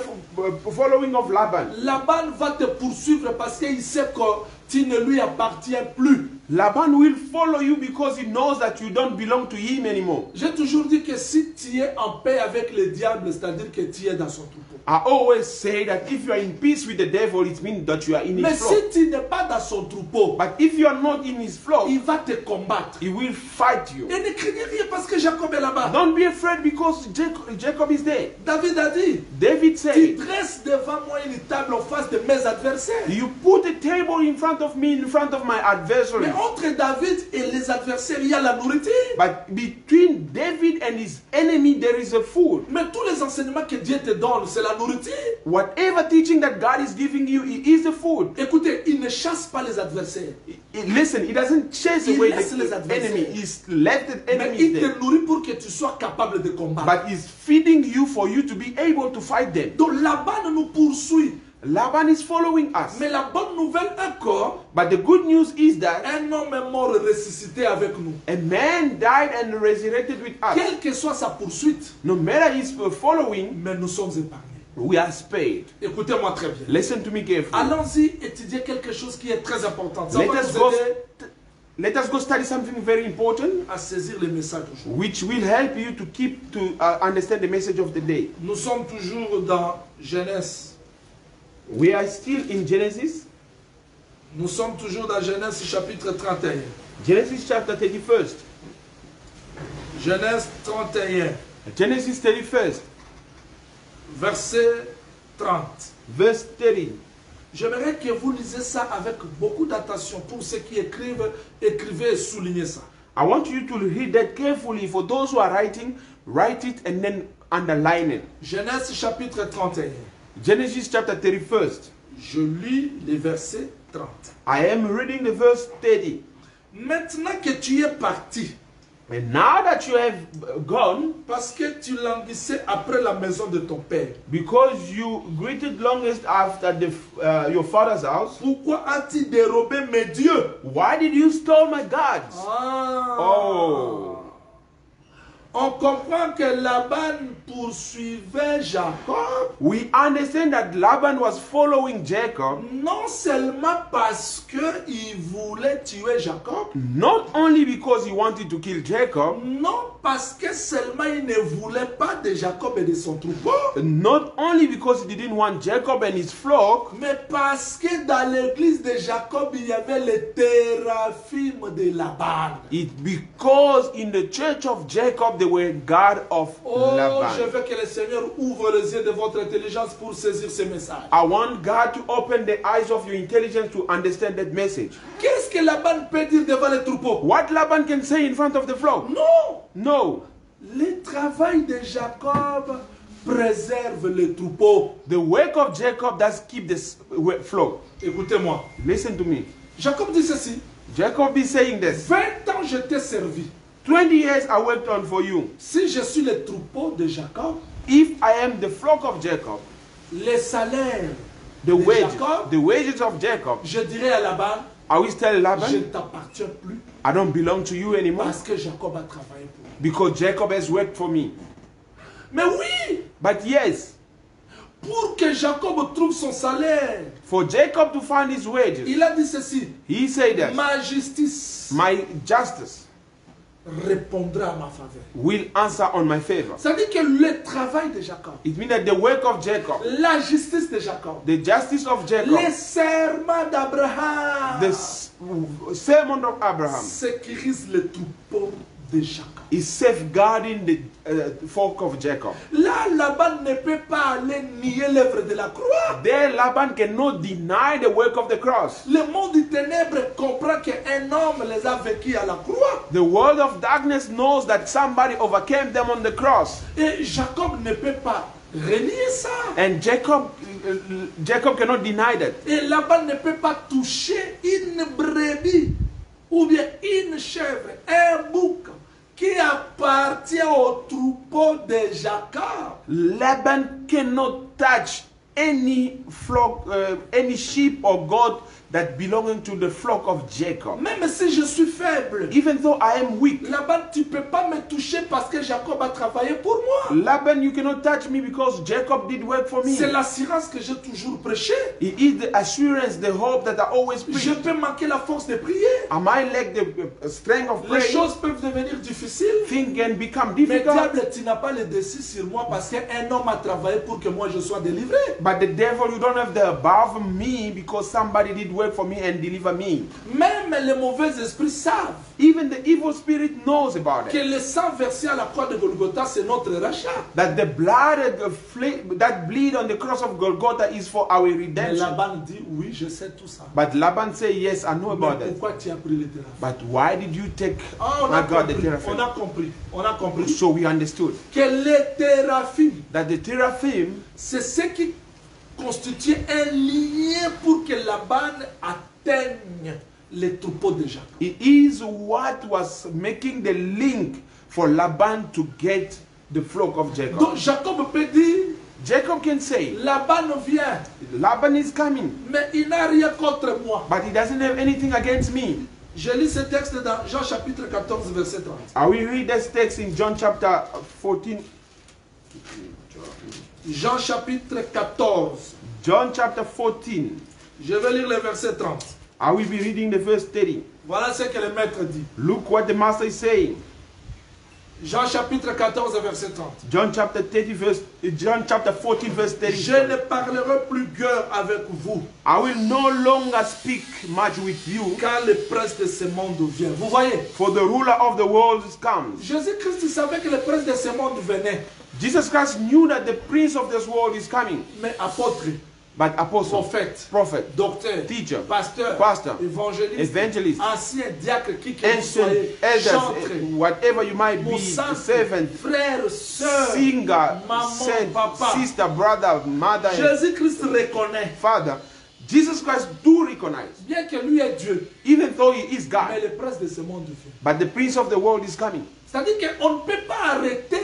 B: following of Laban.
A: Laban va te poursuivre parce qu'il sait que tu ne lui appartiens plus.
B: Laban will follow you because he knows that you don't belong to him anymore.
A: J'ai toujours dit que si tu es en paix avec le diable, c'est-à-dire que tu es dans son troupeau.
B: I always say that if you are in peace with the devil, it means that you are in
A: Mais
B: his flock.
A: si tu n'es pas dans son troupeau,
B: But if you are not in his flock,
A: il va te combattre.
B: he will fight you.
A: Et ne craignez rien parce que Jacob est là-bas.
B: Don't be afraid because Jacob is there.
A: David a dit,
B: David
A: tu
B: said,
A: dresses devant moi une table en face de mes adversaires.
B: you put a table in front of me, in front of my adversary.
A: Mais entre David et les adversaires, il y a la nourriture.
B: But between David and his enemy, there is a food.
A: Mais tous les enseignements que Dieu te donne, c'est la nourriture.
B: Whatever teaching that God is giving you, it is the food.
A: Écoutez, il ne chasse pas les adversaires.
B: Listen, he doesn't chase
A: Il
B: away
A: laisse les
B: the
A: adversaires.
B: enemy. He's left the
A: Mais
B: enemy
A: il
B: there.
A: te nourrit pour que tu sois capable de combattre.
B: But he's feeding you for you to be able to fight them.
A: Donc Laban nous poursuit.
B: Laban is following us.
A: Mais la bonne nouvelle encore,
B: But the good news is that
A: un homme est mort ressuscité avec nous.
B: a man died and resurrected with us.
A: Quelle que soit sa poursuite,
B: No matter his following,
A: mais nous sommes épargnés.
B: we are spared.
A: Écoutez-moi très bien.
B: Listen to me carefully.
A: Allons-y étudier quelque chose qui est très important. Ça
B: Let
A: va
B: us
A: nous
B: go.
A: aider
B: Let us go study something very important,
A: à saisir le message aujourd'hui.
B: which will help you to keep to understand the message of the day.
A: Nous sommes toujours dans Genèse.
B: We are still in Genesis,
A: Nous sommes toujours dans Genèse chapitre 31.
B: Genesis chapter 31st.
A: Genèse 31,
B: Genesis 31st,
A: verset 30.
B: verse 30.
A: J'aimerais que vous lisiez ça avec beaucoup d'attention. Pour ceux qui écrivent, écrivez et soulignez ça.
B: I want you to read that carefully. For those who are writing, write it and then underline it.
A: Genèse chapitre 31.
B: Genesis chapter 31st.
A: Je lis les versets 30.
B: I am reading the verse 30.
A: Maintenant que tu es parti,
B: And now that you have gone,
A: parce que tu languissais après la maison de ton père,
B: because you greeted longest after your father's house,
A: pourquoi as-tu dérobé mes dieux?
B: why did you steal my gods?
A: Ah.
B: Oh.
A: On comprend que Laban poursuivait Jacob.
B: We understand that Laban was following Jacob
A: Non seulement parce qu'il voulait tuer Jacob.
B: not only because he wanted to kill Jacob,
A: Non parce que seulement il ne voulait pas de Jacob et de son troupeau.
B: not only because he didn't want Jacob and his flock,
A: Mais parce que dans l'église de Jacob, il y avait les téraphim de Laban.
B: it's because in the church of Jacob they were God of
A: Oh, je
B: Laban.
A: veux que le Seigneur ouvre les yeux de votre intelligence pour saisir ce message.
B: I want God to open the eyes of your intelligence to understand that message.
A: Qu'est-ce que Laban peut dire devant les troupeaux?
B: What Laban can say in front of the flock?
A: Non!
B: No.
A: Le travail de Jacob préserve les troupeaux.
B: The work of Jacob does keep the flock.
A: Écoutez-moi.
B: Listen to me.
A: Jacob dit ceci.
B: Jacob is saying this.
A: 20 ans je t'ai servi.
B: 20 years I worked on for you.
A: Si je suis le troupeau de Jacob,
B: If I am the flock of Jacob,
A: les salaires
B: the
A: de
B: wages of Jacob,
A: je dirais à Laban,
B: I will tell
A: je ne
B: Laban,
A: t'appartiens plus
B: I don't belong to you anymore
A: parce que Jacob a travaillé pour moi.
B: because Jacob has worked for me.
A: Mais oui,
B: But yes,
A: pour que Jacob trouve son salaire,
B: for Jacob to find his wages,
A: il a dit ceci.
B: he said that
A: Ma justice
B: my justice
A: répondra à ma faveur.
B: will answer on my favor.
A: Ça dit que le travail de Jacob,
B: It means that the work of Jacob,
A: la justice de Jacob,
B: the justice of Jacob,
A: les serments d'Abraham
B: the sermon of Abraham
A: sécurisent le troupeau de Jacob.
B: is safeguarding the flock of Jacob.
A: Là, Laban ne peut pas aller nier l'œuvre de la croix.
B: There Laban cannot deny the work of the cross.
A: Le monde des ténèbres comprend qu'un homme les a vécus à la croix.
B: The world of darkness knows that somebody overcame them on the cross.
A: Et Jacob ne peut pas renier ça.
B: And Jacob cannot deny that.
A: Et Laban ne peut pas toucher une brebis ou bien une chèvre, un bouc qui appartient au troupeau de Jacob.
B: Laban cannot touch any flock, any sheep or goat that belonging to the flock of Jacob.
A: Même si je suis faible,
B: Even though I am weak,
A: Laban, tu ne peux pas me toucher parce que Jacob a travaillé pour moi.
B: Laban, you cannot touch me because Jacob did work for me.
A: C'est l'assurance que j'ai toujours prêché.
B: It is the assurance, the hope that I always preach.
A: Je peux manquer la force de prier.
B: I might lack the strength of
A: Les
B: prayer.
A: choses peuvent devenir difficiles.
B: Things can become
A: Mais
B: difficult.
A: diable, tu n'as pas le dessus sur moi parce qu'un homme a travaillé pour que moi je sois délivré.
B: But the devil, you don't have the above me because somebody did work for me and deliver me.
A: Même les mauvais esprits savent
B: Even the evil spirit knows about
A: que
B: it.
A: le sang versé à la croix de Golgotha, c'est notre rachat.
B: That the blood that bleed on the cross of Golgotha is for our
A: Mais
B: redemption.
A: Laban dit, oui, je sais tout ça.
B: But Laban say, yes, I know about
A: Mais
B: that.
A: pourquoi tu as pris les terrains?
B: But why did you take,
A: Ah,
B: my God, the
A: on
B: teraphim?
A: a compris, on a compris
B: So we understood
A: que les téraphim,
B: that the teraphim
A: c'est ce qui constitue un lien pour que Laban atteigne les troupeaux de Jacob.
B: it is what was making the link for Laban to get the flock of Jacob.
A: Donc Jacob peut dire,
B: Jacob can say,
A: Laban vient,
B: Laban is coming,
A: mais il n'a rien contre moi.
B: but he doesn't have anything against me.
A: Je lis ce texte dans Jean chapitre 14, verset 30.
B: I will read this text in John chapter 14.
A: Jean chapitre 14.
B: John chapter 14.
A: Je vais lire le verset 30.
B: I will be reading the verse 30.
A: Voilà ce que le maître dit.
B: Look what the master is saying.
A: Jean chapitre 14, verset 30.
B: John chapter 14 verse 30.
A: Je ne parlerai plus guère avec vous,
B: I will no longer speak much with you,
A: car le prince de ce monde vient. Vous voyez,
B: for the ruler of the world comes.
A: Jésus-Christ savait que le prince de ce monde venait.
B: Jesus Christ knew that the prince of this world is coming.
A: Mais apôtre,
B: But apostle,
A: prophète,
B: prophet,
A: docteur,
B: teacher,
A: pasteur,
B: pastor,
A: évangéliste,
B: evangelist,
A: ancien diacre, qui que vous
B: ancient
A: soyez,
B: elders,
A: chantre,
B: whatever you might be,
A: moussac,
B: servant,
A: frère, soeur,
B: singer,
A: maman,
B: saint,
A: papa.
B: sister, brother, mother, and
A: Jésus-Christ reconnaît,
B: father. Jesus Christ do recognize,
A: bien que lui est Dieu,
B: even though he is
A: mais
B: God,
A: le prince de ce monde vient.
B: but the prince of the world is coming.
A: C'est-à-dire qu'on ne peut pas arrêter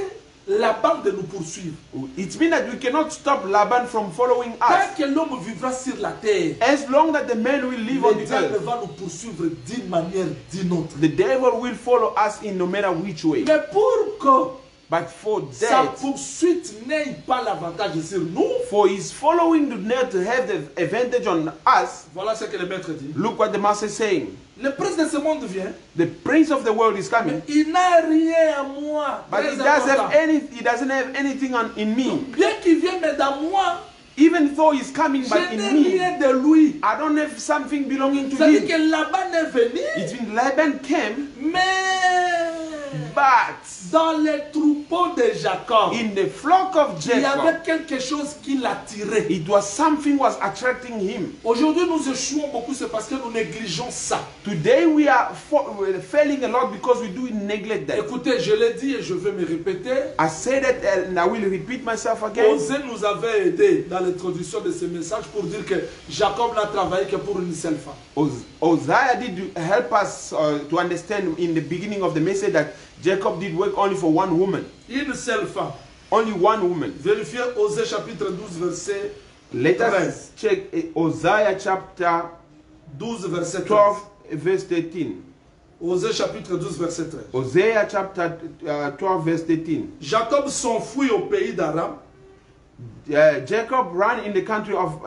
A: Laban de nous poursuivre.
B: It means that we cannot stop Laban from following
A: Tant
B: us.
A: que l'homme vivra sur la terre,
B: As long that the man will live on
A: le
B: the
A: diable
B: earth,
A: va nous poursuivre d'une manière ou d'une autre.
B: the devil will follow us in no matter which way.
A: Mais pour que
B: But for
A: sa
B: that,
A: poursuite n'ait pas l'avantage sur nous,
B: for his following to not to have the advantage on us,
A: voilà ce que le maître dit.
B: look what the master is saying.
A: Le prince de ce monde vient,
B: The prince of the world is coming,
A: mais il n'a rien à moi.
B: but
A: Très
B: he doesn't
A: important.
B: have any. He doesn't have anything in me.
A: Bien qu'il vienne, mais dans moi,
B: Even though he's coming, but
A: je n'ai
B: in me,
A: rien de lui.
B: I don't have something belonging to
A: C'est-à-dire
B: him.
A: que Laban est venu,
B: It's been Laban came,
A: mais
B: but
A: dans les troupeaux de Jacob,
B: in the flock of
A: il y avait
B: Jacob,
A: quelque chose qui l'attirait.
B: it was something was attracting him.
A: Aujourd'hui, nous échouons beaucoup, c'est parce que nous négligeons ça.
B: Today we're failing a lot because we do neglect that.
A: Écoutez, je l'ai dit et je vais me répéter.
B: I say that and I will repeat myself again.
A: Osée nous avait aidé dans l'introduction de ce message pour dire que Jacob n'a travaillé que pour une seule femme.
B: Isaiah did help us to understand in the beginning of the message that Jacob did work only for one woman.
A: Une seule femme.
B: Only one woman.
A: Vérifiez Osée chapitre 12 verset
B: Let
A: 13.
B: us check Isaiah chapter
A: 12 verset 13.
B: 12 verse 13.
A: Osée chapitre 12 verset 13.
B: Isaiah chapter 12 verse 13.
A: Jacob s'enfuit au pays d'Aram.
B: Jacob ran in the country of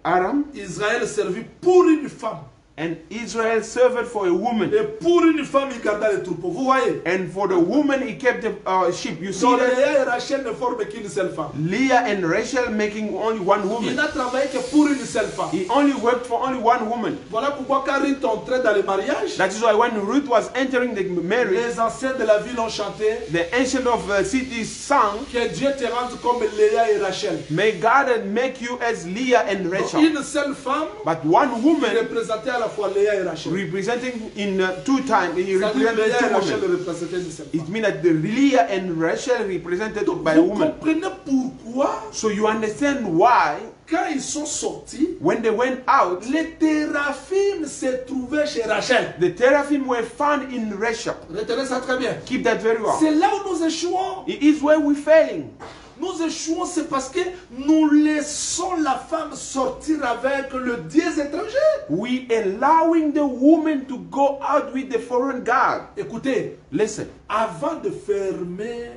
B: Aram,
A: Israël servit pour une femme.
B: and Israel served for a woman.
A: Et pour une femme, il garda les troupeaux. Vous voyez?
B: And for the woman, he kept the sheep. You see
A: Donc
B: that?
A: Léa et Rachel ne forment qu'une seule femme.
B: Leah and Rachel making only one
A: Il
B: woman.
A: n'a travaillé que pour une seule femme.
B: He only worked for only one woman.
A: Voilà pourquoi quand Ruth entrait dans le mariage,
B: That is why when Ruth was entering the marriage,
A: les anciens de la ville ont chanté
B: the ancient of city sang,
A: que Dieu te rende comme Léa et Rachel.
B: "May God make you as Leah and
A: Donc,
B: Rachel."
A: une seule femme
B: But one
A: qui
B: woman
A: représentait à la fois Léa et Rachel.
B: representing in two times, he
A: C'est-à-dire
B: represented
A: Léa et
B: two
A: Rachel
B: women.
A: représentaient une seule
B: It
A: femme.
B: means that the Leah and Rachel represented
A: Donc,
B: by a
A: vous
B: woman.
A: comprenez pourquoi,
B: So you understand why
A: quand ils sont sortis,
B: when they went out,
A: les téraphim se trouvaient chez Rachel.
B: the teraphim were found in Rachel.
A: Retenez ça très bien.
B: Keep that very well.
A: C'est là où nous échouons.
B: It is where we're failing.
A: Nous échouons, c'est parce que nous laissons la femme sortir avec le Dieu étranger.
B: We allowing the woman to go out with the foreign god.
A: Écoutez,
B: Listen,
A: avant de fermer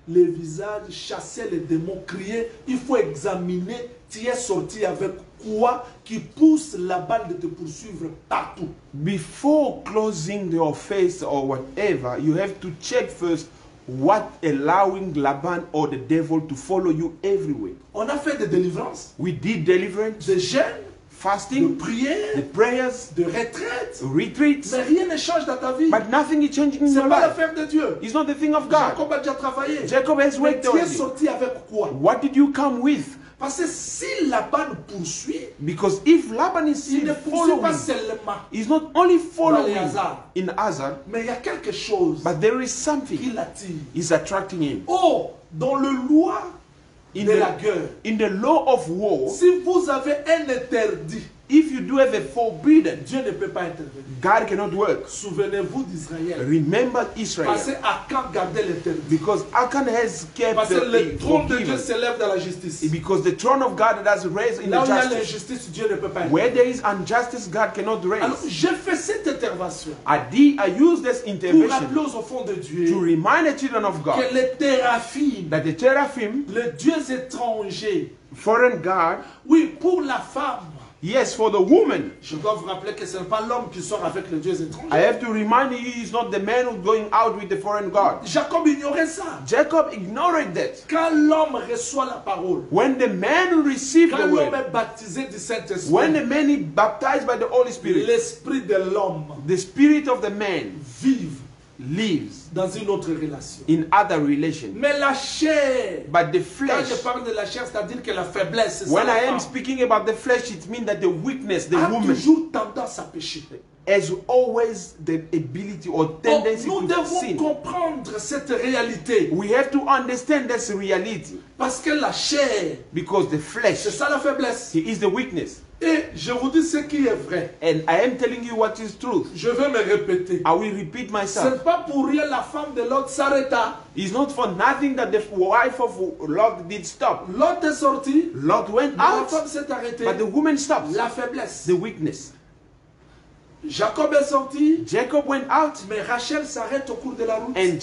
A: les visages, chasser les démons, crier, il faut examiner, tu es sorti avec quoi qui pousse la balle de te poursuivre partout.
B: before closing your face or whatever, you have to check first what allowing Laban or the devil to follow you everywhere.
A: On a fait des délivrances,
B: We did deliverance,
A: des jeûnes, de
B: fasting,
A: prières,
B: the prayers,
A: de retraites.
B: retreats,
A: Mais rien ne change dans ta vie.
B: but nothing is changing in
A: Ce n'est
B: your
A: pas
B: life.
A: l'affaire de Dieu.
B: It's not the thing of God.
A: Jacob a déjà travaillé.
B: Jacob has
A: Mais
B: worked
A: tu es
B: already.
A: sorti avec quoi?
B: What did you come with?
A: Parce que si Laban poursuit,
B: Because if Laban is
A: il ne
B: still
A: poursuit pas
B: following,
A: seulement,
B: he's not only following
A: Hazard.
B: in Hazard,
A: mais il y a quelque chose
B: but there is
A: qui
B: something
A: l'attire.
B: is attracting him.
A: Oh, dans le loi
B: In
A: de la
B: the,
A: guerre,
B: in the law of war,
A: si vous avez un interdit,
B: if you do have a forbidden,
A: Dieu ne peut pas intervenir.
B: God cannot work.
A: Souvenez-vous d'Israël.
B: Remember
A: Parce
B: Israel.
A: qu'Akan gardait l'interdit.
B: Because Achan has kept
A: Parce que le
B: the
A: trône de Dieu
B: forgiven.
A: s'élève dans la justice.
B: Because the throne of God does raise in
A: Là
B: the
A: où il y a
B: justice.
A: l'injustice, Dieu ne peut pas
B: Where
A: intervenir.
B: there is injustice, God cannot
A: Alors,
B: raise.
A: j'ai fait cette intervention
B: I use this
A: pour
B: intervention
A: rappeler aux enfants de Dieu
B: to remind the children of God
A: que les téraphim,
B: that the teraphim,
A: les dieux étrangers,
B: foreign God,
A: oui, pour la femme,
B: yes, for the woman,
A: je dois vous rappeler que ce n'est pas l'homme qui sort avec les dieux
B: I
A: étrangers.
B: have to remind you, he is not the man who's going out with the foreign God.
A: Jacob ignorait ça.
B: Jacob ignored that.
A: Quand l'homme reçoit la parole,
B: When the man received
A: quand
B: the
A: l'homme
B: word,
A: est baptisé du Saint-Esprit,
B: when the man is baptized by the Holy Spirit,
A: l'esprit de l'homme
B: the spirit of the man
A: vive
B: lives
A: dans une autre relation.
B: in other relations.
A: Mais la chair,
B: But the
A: quand je
B: flesh,
A: parle de la chair, c'est-à-dire que la faiblesse, c'est ça,
B: when
A: la
B: I am
A: femme,
B: speaking about the flesh, it means that the weakness, the
A: a
B: woman,
A: toujours tendance à pécher.
B: has always the ability or
A: Donc,
B: tendency
A: nous
B: to
A: devons
B: sin.
A: comprendre cette réalité.
B: We have to understand this reality
A: Parce que la chair,
B: because the
A: c'est
B: flesh,
A: ça la faiblesse.
B: it is the weakness.
A: Et je vous dis ce qui est vrai.
B: And I am telling you what is truth.
A: Je vais me répéter.
B: I will repeat
A: Ce
B: myself.
A: n'est pas pour rien la femme de Lot s'arrêta.
B: It's not for nothing that the wife of Lot did stop.
A: Lot est sorti,
B: Lot went
A: mais la
B: out,
A: femme s'est arrêtée.
B: but the woman stopped.
A: La faiblesse.
B: The weakness.
A: Jacob est sorti,
B: Jacob went out,
A: mais Rachel s'arrête au cours de la route.
B: and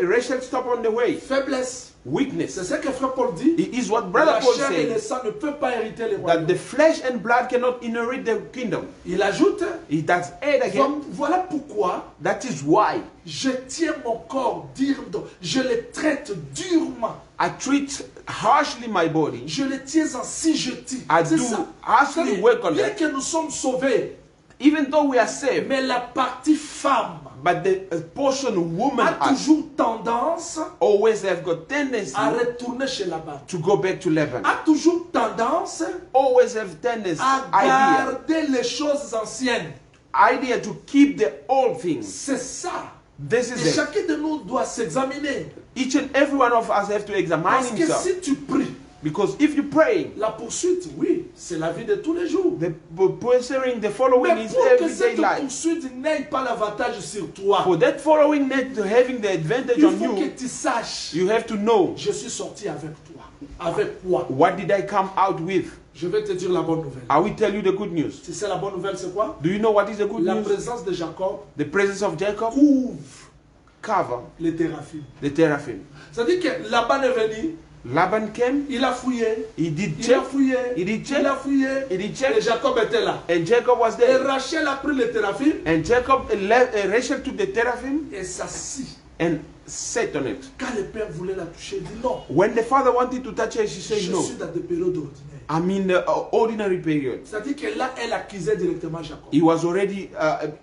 B: Rachel stopped on the way.
A: Faiblesse.
B: Weakness.
A: C'est ce que frère Paul dit.
B: It is what Brother
A: La
B: Paul
A: chair et le
B: said,
A: sang ne peuvent pas hériter les
B: that
A: royaumes.
B: the flesh and blood cannot inherit the kingdom.
A: Il ajoute,
B: It does add again.
A: voilà pourquoi
B: That is why
A: je tiens mon corps durement, je le traite durement.
B: I treat harshly my body.
A: Je le tiens en sigetis.
B: I
A: C'est
B: do
A: ça.
B: harshly
A: C'est-à-dire,
B: work on
A: bien
B: that.
A: que nous sommes sauvés,
B: Even though we are saved,
A: mais la partie femme
B: but the portion woman
A: a
B: has
A: toujours tendance
B: always have got tendency
A: à retourner chez Laban.
B: to go back to Laban.
A: A toujours tendance
B: Always have tendency,
A: à garder les choses anciennes.
B: idea to keep the old things.
A: C'est ça.
B: This
A: Et
B: is it.
A: chacun de nous doit s'examiner.
B: Each and every one of us have to examine
A: Parce que
B: himself.
A: si tu pries,
B: Because if you pray,
A: la poursuite, oui, c'est la vie de tous les jours.
B: the pursuing, the following
A: Mais
B: is
A: pour que
B: everyday
A: cette
B: life.
A: poursuite n'ait pas l'avantage sur toi,
B: For that following, not having the advantage
A: il
B: on
A: faut que
B: you,
A: tu saches,
B: you have to know,
A: je suis sorti avec toi. Avec quoi?
B: what did I come out with?
A: Je vais te dire la bonne nouvelle.
B: I will tell you the good news.
A: Tu sais la bonne nouvelle c'est quoi?
B: Do you know what is the good
A: La
B: news?
A: présence de Jacob
B: The presence of Jacob
A: couvre
B: cover
A: les téraphimes.
B: the teraphim.
A: C'est-à-dire que Laban est venu,
B: Laban came,
A: il a fouillé,
B: he did
A: il a
B: check,
A: fouillé,
B: he did check,
A: il a fouillé,
B: he did
A: et
B: check,
A: Jacob était là.
B: and Jacob was
A: Et
B: there.
A: Rachel a pris les téraphimes
B: And Jacob left, Rachel took the teraphim
A: et s'assit.
B: and sat on it.
A: Quand le père voulait la toucher, il dit non,
B: When the father wanted to touch her, she
A: je
B: said no.
A: suis dans des périodes ordinaires.
B: I'm in the ordinary period.
A: C'est-à-dire que là, elle accusait directement Jacob.
B: He was already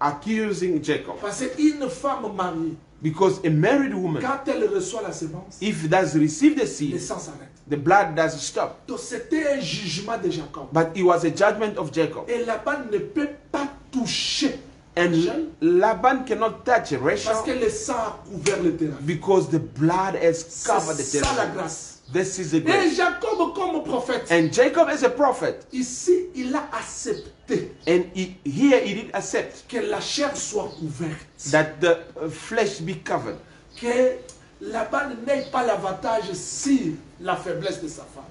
B: accusing Jacob.
A: Parce qu'une femme mariée,
B: Because a married woman,
A: quand elle reçoit la sémence,
B: if does receive the
A: le
B: seed,
A: sang s'arrête.
B: the blood does stop.
A: Donc c'était un jugement de Jacob.
B: But it was a judgment of Jacob.
A: Et Laban ne peut pas toucher
B: And
A: Rachel
B: Laban cannot touch
A: parce que
B: Rachel
A: le sang a couvert le terrain.
B: because the blood has covered the
A: C'est ça la
B: terrain.
A: grâce.
B: This is the
A: Et
B: grace.
A: Jacob comme prophète,
B: And Jacob as a prophet,
A: ici il a accepté
B: and here he did accept
A: que la chair soit couverte.
B: that the flesh be covered.
A: Que Laban n'ait pas l'avantage sur la faiblesse de sa femme.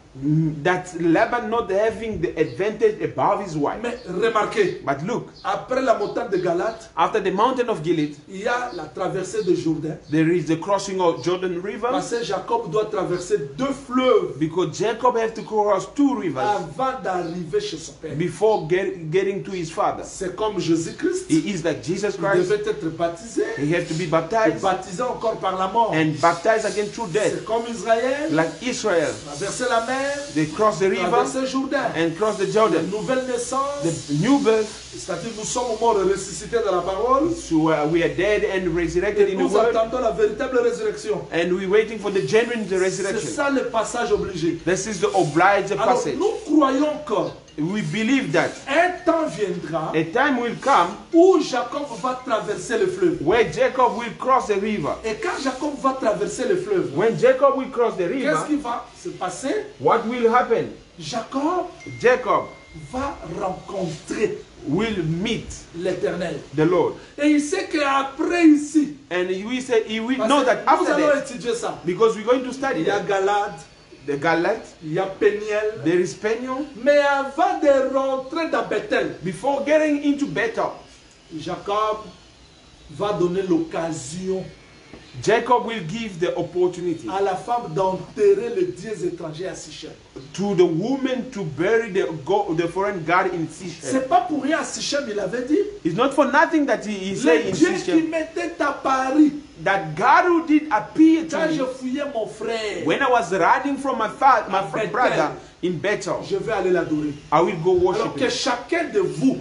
B: That Laban not having the advantage above his wife.
A: Mais remarquez,
B: But look,
A: après la montagne de Galate,
B: after the mountain of Gilead,
A: il y a la traversée de Jourdain.
B: there is the crossing of Jordan River.
A: Parce que Jacob doit traverser 2 fleuves
B: Because Jacob had to cross 2 rivers
A: avant d'arriver chez son père.
B: before getting to his father.
A: C'est comme Jésus-Christ.
B: He is like Jesus
A: Il
B: Christ.
A: devait être baptisé,
B: He had to be
A: et
B: baptized
A: baptisé encore par la mort.
B: and baptized again through death.
A: C'est comme Israël,
B: Like Israel,
A: traverser la mer,
B: they crossed the river
A: traverser Jourdain.
B: and crossed the
A: La
B: Jordan.
A: nouvelle naissance,
B: The new birth,
A: c'est-à-dire nous sommes morts et ressuscités dans la parole.
B: so we are dead and resurrected
A: Et
B: in the
A: nous
B: word,
A: attendons la véritable résurrection.
B: and we're waiting for the genuine
A: C'est
B: resurrection.
A: ça le passage obligé.
B: This is the obliged
A: Alors
B: passage.
A: nous croyons que
B: We believe that
A: un temps viendra
B: a time will come
A: où Jacob va traverser le fleuve.
B: where Jacob will cross the river.
A: Et quand Jacob va traverser le fleuve,
B: When Jacob will cross the
A: qu'est-ce qui
B: river,
A: va se passer?
B: what will happen?
A: Jacob
B: Jacob
A: va rencontrer
B: will meet
A: l'Éternel.
B: the Lord.
A: Et il sait qu'après ici,
B: And we say he will
A: parce
B: know
A: que
B: that
A: nous
B: after
A: allons
B: that,
A: étudier ça.
B: because we're going to study
A: Il y a
B: that.
A: Galade,
B: The Galat,
A: il y a Péniel.
B: there is Peniel.
A: Mais avant de rentrer dans Bethel,
B: Before getting into Bethel,
A: Jacob va donner l'occasion
B: Jacob will give the opportunity
A: à la femme d'enterrer les dieux étrangers à Sichem.
B: to the woman to bury the foreign god in Sichem.
A: C'est pas pour rien à Sichem, il avait dit.
B: It's not for nothing that he said
A: Le
B: in
A: Dieu qui
B: Sichem
A: m'était apparu
B: that God who did appear to
A: quand je
B: me
A: fouillais mon frère.
B: when I was running from my
A: Bethel.
B: brother in Bethel.
A: Je vais aller l'adorer.
B: I will go
A: Alors
B: worship
A: que
B: him.
A: chacun de vous,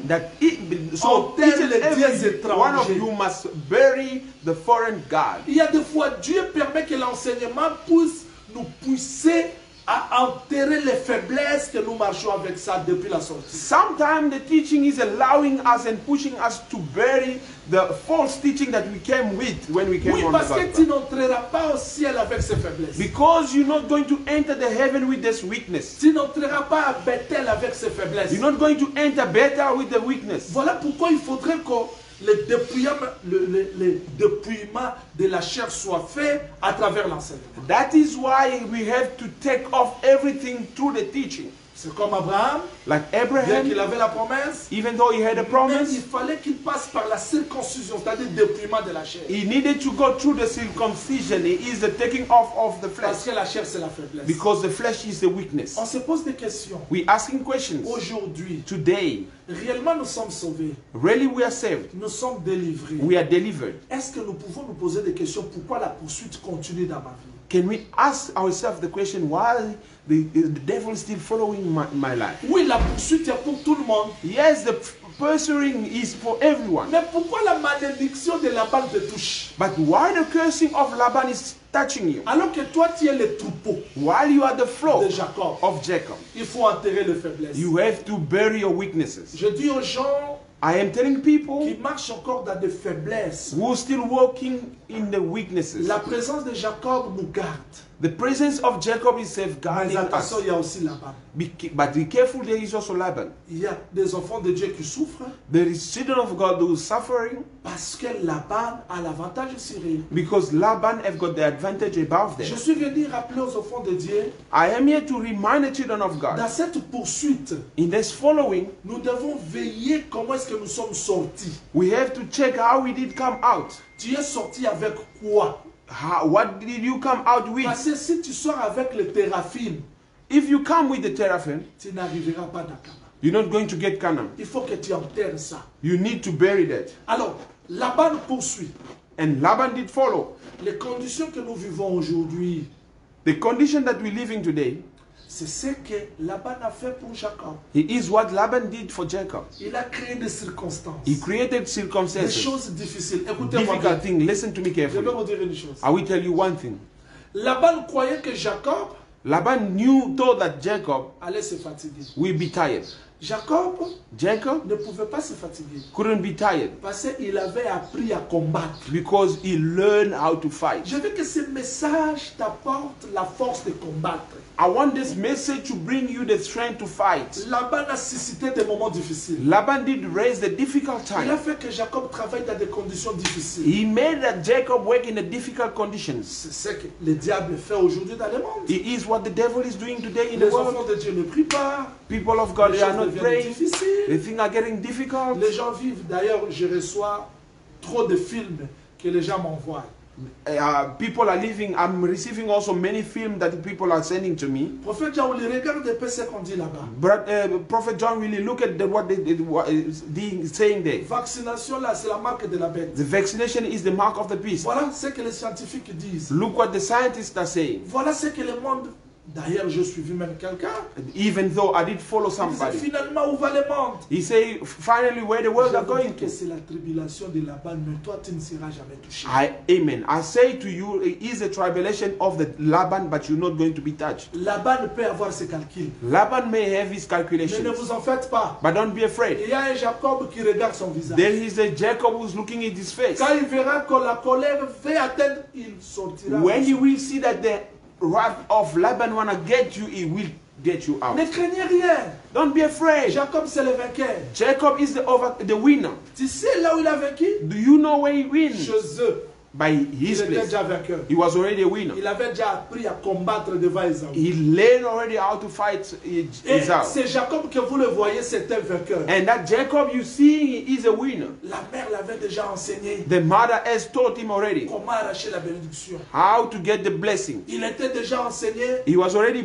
B: So
A: enterre
B: each and
A: les dieux
B: every one of
A: étrangers.
B: you must bury the foreign god.
A: il y a des fois Dieu permet que l'enseignement puisse nous pousser à enterrer les faiblesses que nous marchons avec ça depuis la sortie.
B: Sometimes the teaching is allowing us and pushing us to bury the false teaching that we came with when we came
A: Oui,
B: on the
A: parce que
B: gospel.
A: tu n'entreras pas au ciel avec ses faiblesses.
B: Because you're not going to enter the heaven with this weakness.
A: Tu n'entreras pas à Bethel avec ses faiblesses.
B: You're not going to enter better with the weakness.
A: Voilà pourquoi il faudrait que le dépouillement de la chair soit fait à travers l'enseignement.
B: That is why we have to take off everything through the teaching.
A: C'est comme Abraham,
B: Like
A: bien
B: Abraham,
A: qu'il avait la promesse,
B: even though he had a
A: mais il
B: promise,
A: fallait qu'il passe par la circoncision, c'est-à-dire le dépouillement de la chair.
B: he needed to go through the circumcision. It is the taking off of the
A: Parce
B: flesh.
A: que la chair, c'est la faiblesse.
B: Because the flesh is the weakness.
A: On se pose des questions.
B: We're asking questions.
A: Aujourd'hui,
B: Today,
A: réellement nous sommes sauvés.
B: really we are saved.
A: Nous sommes délivrés.
B: We are delivered.
A: Est-ce que nous pouvons nous poser des questions? Pourquoi la poursuite continue dans ma vie?
B: Can we ask ourselves the question, why the devil is still following my life?
A: Oui, la poursuite est pour tout le monde.
B: Yes, the pursuing is for everyone.
A: Mais pourquoi la malédiction de Laban te touche?
B: But why the cursing of Laban is touching you?
A: Alors que toi, tu es le troupeau
B: While you are the flock
A: de Jacob.
B: of Jacob,
A: Il faut enterrer les faiblesses.
B: you have to bury your weaknesses.
A: Je dis aux gens
B: I am telling people
A: qui marchent encore dans des faiblesses,
B: who are still walking in the weaknesses.
A: la présence de Jacob nous garde.
B: The presence of Jacob is safeguarding
A: Mais
B: us.
A: attention, il y a aussi Laban.
B: But be careful, there is also Laban.
A: Il y a des enfants de Dieu qui souffrent
B: There is children of God who are suffering
A: parce que Laban a l'avantage sur eux.
B: because Laban have got the advantage above
A: Je
B: them.
A: suis venu rappeler aux enfants de Dieu,
B: I am here to remind the children of God.
A: dans cette poursuite,
B: In this following,
A: nous devons veiller comment est-ce que nous sommes sortis.
B: we have to check how we did come out.
A: Tu es sorti avec quoi?
B: What did you come out with?
A: Parce que si tu sors avec le téraphim,
B: If you come with the teraphim,
A: tu n'arriveras pas dans Canaan.
B: you're not going to get Canaan.
A: Il faut que tu enterres ça.
B: You need to bury that.
A: Alors, Laban poursuit.
B: And Laban did follow.
A: Les conditions que nous vivons aujourd'hui,
B: The condition that we're living today,
A: c'est ce que Laban a fait pour Jacob.
B: it is what Laban did for Jacob.
A: Il a créé des circonstances,
B: He created
A: des
B: circumstances,
A: choses difficiles. Écoutez-moi
B: difficult
A: bien.
B: things. Listen to me
A: Je vais
B: carefully.
A: vous dire une chose.
B: I will tell you one thing.
A: Laban croyait que Jacob
B: Laban thought that Jacob
A: allait se fatiguer.
B: will be tired.
A: Jacob
B: Jacob
A: ne pouvait pas se fatiguer
B: couldn't be tired
A: parce qu'il avait appris à combattre.
B: because he learned how to fight.
A: Je veux que ce message t'apporte la force de combattre.
B: I want this message to bring you the strength to fight.
A: Laban a suscité des moments difficiles.
B: Laban did raise the difficult
A: Il a
B: time.
A: fait que Jacob travaille dans des conditions difficiles.
B: He made that Jacob work in the difficult conditions.
A: C'est ce que le diable fait aujourd'hui dans le monde.
B: It is what the devil is doing today in
A: Les
B: the world.
A: enfants de Dieu ne prient pas.
B: People of God,
A: Les
B: they are
A: choses
B: not
A: deviennent
B: praying.
A: difficiles.
B: The things are getting difficult.
A: Les gens vivent. D'ailleurs, je reçois trop de films que les gens m'envoient.
B: People are living. I'm receiving also many films that people are sending to me.
A: Prophète Jean, regarde un peu ce qu'on dit là-bas.
B: But Prophet John really look at what what is saying there.
A: Vaccination là, c'est la marque de la bête.
B: The vaccination is the mark of the beast.
A: Voilà ce que les scientifiques disent.
B: Look what the scientists are saying.
A: Voilà ce que le monde. D'ailleurs, je suivi même quelqu'un.
B: Even though I did follow
A: Il disait
B: somebody,
A: finalement où va le monde?
B: he say finally where the world are
A: Je vous dis
B: going
A: que
B: to.
A: c'est la tribulation de Laban, mais toi tu ne seras jamais touché.
B: Amen. I say to you, it is a tribulation of the Laban, but you're not going to be touched.
A: Laban peut avoir ses calculs.
B: Laban may have his
A: Mais ne
B: calculations,
A: vous en faites pas.
B: but don't be afraid.
A: Il y a un Jacob qui regarde son visage.
B: There is a Jacob who's looking at his face.
A: Quand il verra que la colère fait atteindre, il sortira.
B: When he will see that the wrath of Laban wanna get you, he will get you out.
A: Ne craignez rien.
B: Don't be afraid.
A: Jacob c'est le vainqueur.
B: Jacob is the winner.
A: Tu sais là où il a vaincu?
B: Do you know where he wins?
A: Chez eux.
B: By
A: Il
B: his
A: était
B: place.
A: déjà vainqueur.
B: He was already a winner.
A: Il avait déjà appris à combattre devant Esaü.
B: He learned already how to fight
A: Et
B: Esau.
A: c'est Jacob que vous le voyez, c'est un vainqueur.
B: And that Jacob you see is a winner.
A: La mère l'avait déjà enseigné
B: The mother has taught him already
A: comment arracher la bénédiction.
B: how to get the blessing.
A: Il était déjà enseigné
B: He was already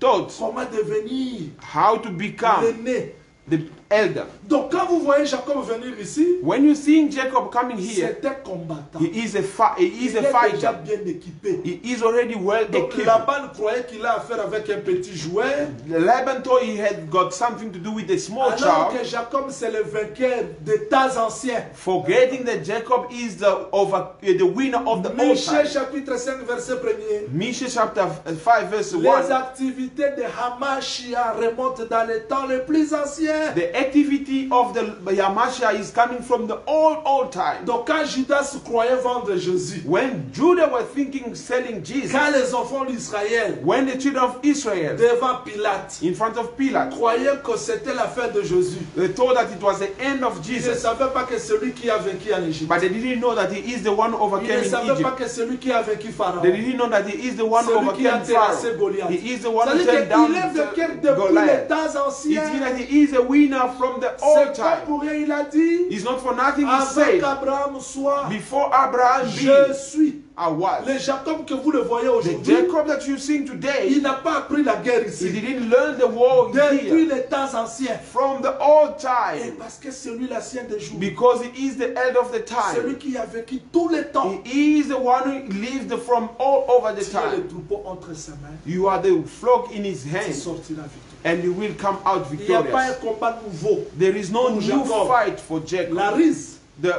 B: taught
A: comment devenir
B: how to become
A: l'aîné.
B: the elder.
A: Donc quand vous voyez Jacob venir ici,
B: When you see Jacob coming here,
A: c'est un combattant.
B: he is a
A: Il est déjà
B: fighter.
A: bien équipé.
B: He is already well
A: Donc
B: equipped.
A: Laban croyait qu'il a affaire avec un petit jouet,
B: Laban thought he had got something to do with a small
A: alors
B: child,
A: que Jacob c'est le vainqueur des temps anciens.
B: forgetting that Jacob is the winner of the old
A: Michée
B: time.
A: chapitre 5 verset 1er.
B: Misha chapter 5 verse
A: Les
B: 1.
A: activités de Hamashia remontent dans les temps les plus anciens.
B: The activity strategy of the Yamashiach is coming from the old time.
A: Donc quand Judas croyait vendre Jésus,
B: When Judah was thinking selling Jesus,
A: quand les enfants d'Israël,
B: when the children of Israel,
A: devant Pilate,
B: in front of Pilate,
A: croyaient que c'était la fin de Jésus,
B: they thought that it was the end of
A: ils ne
B: Jesus,
A: savaient pas que celui qui a vaincu en Égypte,
B: but they didn't know that he is the one who
A: ils
B: overcame
A: ne
B: in
A: savaient pas
B: Egypt.
A: que celui qui a vaincu Pharaon,
B: They didn't know that he is the one who
A: celui qui a
B: overcame
A: terrassé
B: Pharaoh.
A: Goliath.
B: He is the one who
A: C'est-à-dire
B: turned down
A: qu'il est vainqueur depuis les
B: Goliath.
A: temps
B: It
A: anciens.
B: means that he is a winner from the old
A: C'est pas
B: time.
A: pour rien, il a dit,
B: It's not for nothing he
A: avant
B: said.
A: qu'Abraham soit,
B: Before Abraham
A: je
B: be,
A: suis.
B: I was.
A: Le Jacob que vous le voyez
B: The
A: aujourd'hui,
B: Jacob that you see today,
A: il n'a pas appris la guerre
B: he
A: ici.
B: didn't learn the war
A: Depuis
B: here
A: les temps anciens.
B: from the old
A: Et
B: time,
A: parce que c'est lui l'ancien des jours.
B: because he is the end of the
A: Celui
B: time.
A: qui a vécu tous les temps.
B: He is the one who lived from all over the
A: Tu as le
B: time.
A: troupeau entre ses mains.
B: You are the flock in his
A: Tu
B: hand,
A: sortiras victorieux.
B: and you will come out
A: Il n'y a pas un
B: victorious.
A: combat nouveau.
B: There is no
A: Pour
B: new
A: Jacob.
B: fight for Jacob.
A: La rise,
B: The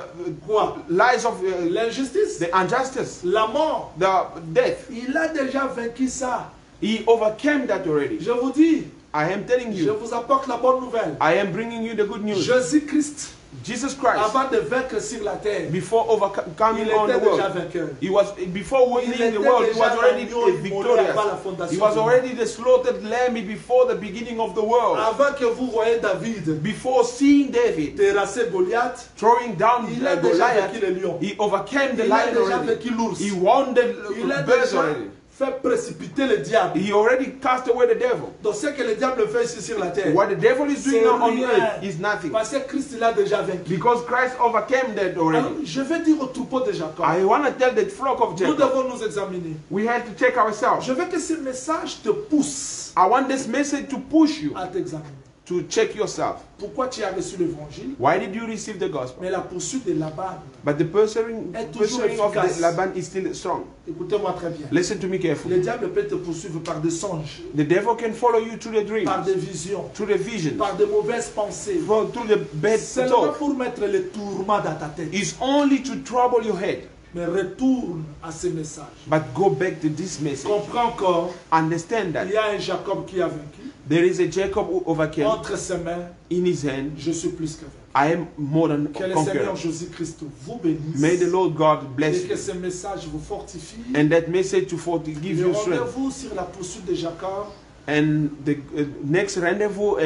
A: quoi?
B: lies of
A: L'injustice,
B: the injustice,
A: la mort.
B: the death.
A: Il a déjà vaincu ça.
B: He overcame that already.
A: Je vous dis,
B: I am telling
A: je
B: you.
A: vous apporte la bonne nouvelle.
B: I am bringing you the good news.
A: Jésus-Christ,
B: Jesus Christ,
A: avant de vaincre sur la terre,
B: before overcoming
A: il
B: on
A: était
B: the
A: déjà
B: world,
A: vainqueur.
B: he was before
A: Il
B: winning
A: était
B: the world. He
A: déjà
B: was already
A: l'agneau immolé
B: victorious.
A: avant la fondation
B: He was
A: du monde.
B: already the slaughtered lamb before the beginning of the world.
A: Avant que vous voyez David
B: Before seeing David
A: terrasser Goliath,
B: throwing down
A: il a déjà vaincu
B: Goliath,
A: les lions.
B: he overcame the
A: Il a
B: lion
A: déjà
B: already.
A: vaincu l'ours.
B: He won the
A: Il a
B: birds
A: déjà
B: already.
A: fait précipiter le diable.
B: He already cast away the devil.
A: Donc ce que le diable fait ici sur la terre,
B: What the devil is doing
A: c'est
B: now on
A: rien.
B: earth is nothing.
A: Parce que Christ l'a déjà vaincu.
B: Because Christ overcame that
A: Alors,
B: already.
A: je vais dire au troupeau de Jacob,
B: I want to tell the flock of
A: nous
B: Jacob,
A: devons nous examiner.
B: we have to check ourselves.
A: Je veux que ce message te pousse
B: I want this message to push you
A: à t'examiner.
B: to check yourself.
A: Pourquoi tu as reçu l'évangile?
B: Why did you receive the gospel?
A: Mais la poursuite de Laban,
B: But the pursuing
A: toujours
B: of
A: efficace.
B: Laban is still strong.
A: écoutez-moi très bien.
B: Listen to me
A: Le
B: carefully.
A: diable peut te poursuivre par des songes,
B: The devil can follow you through the dreams,
A: par des visions,
B: through the visions,
A: par de mauvaises pensées.
B: through the bad
A: Seulement
B: talk.
A: pour mettre les tourments dans ta tête.
B: It's only to trouble your head.
A: Mais retourne à ce message.
B: But go back to this message.
A: Comprends encore,
B: Understand
A: il
B: that
A: y a un Jacob qui a vaincu.
B: there is a Jacob who overcame.
A: Entre ses mains,
B: In his hand,
A: je suis plus que vaincu.
B: I am more than
A: Que le
B: conqueror.
A: Seigneur Jésus-Christ vous bénisse.
B: May the Lord God
A: Et
B: bless
A: que
B: you.
A: ce message vous fortifie.
B: And that message to give
A: Et
B: you strength.
A: rendez-vous sur la poursuite de Jacob.
B: And the next rendezvous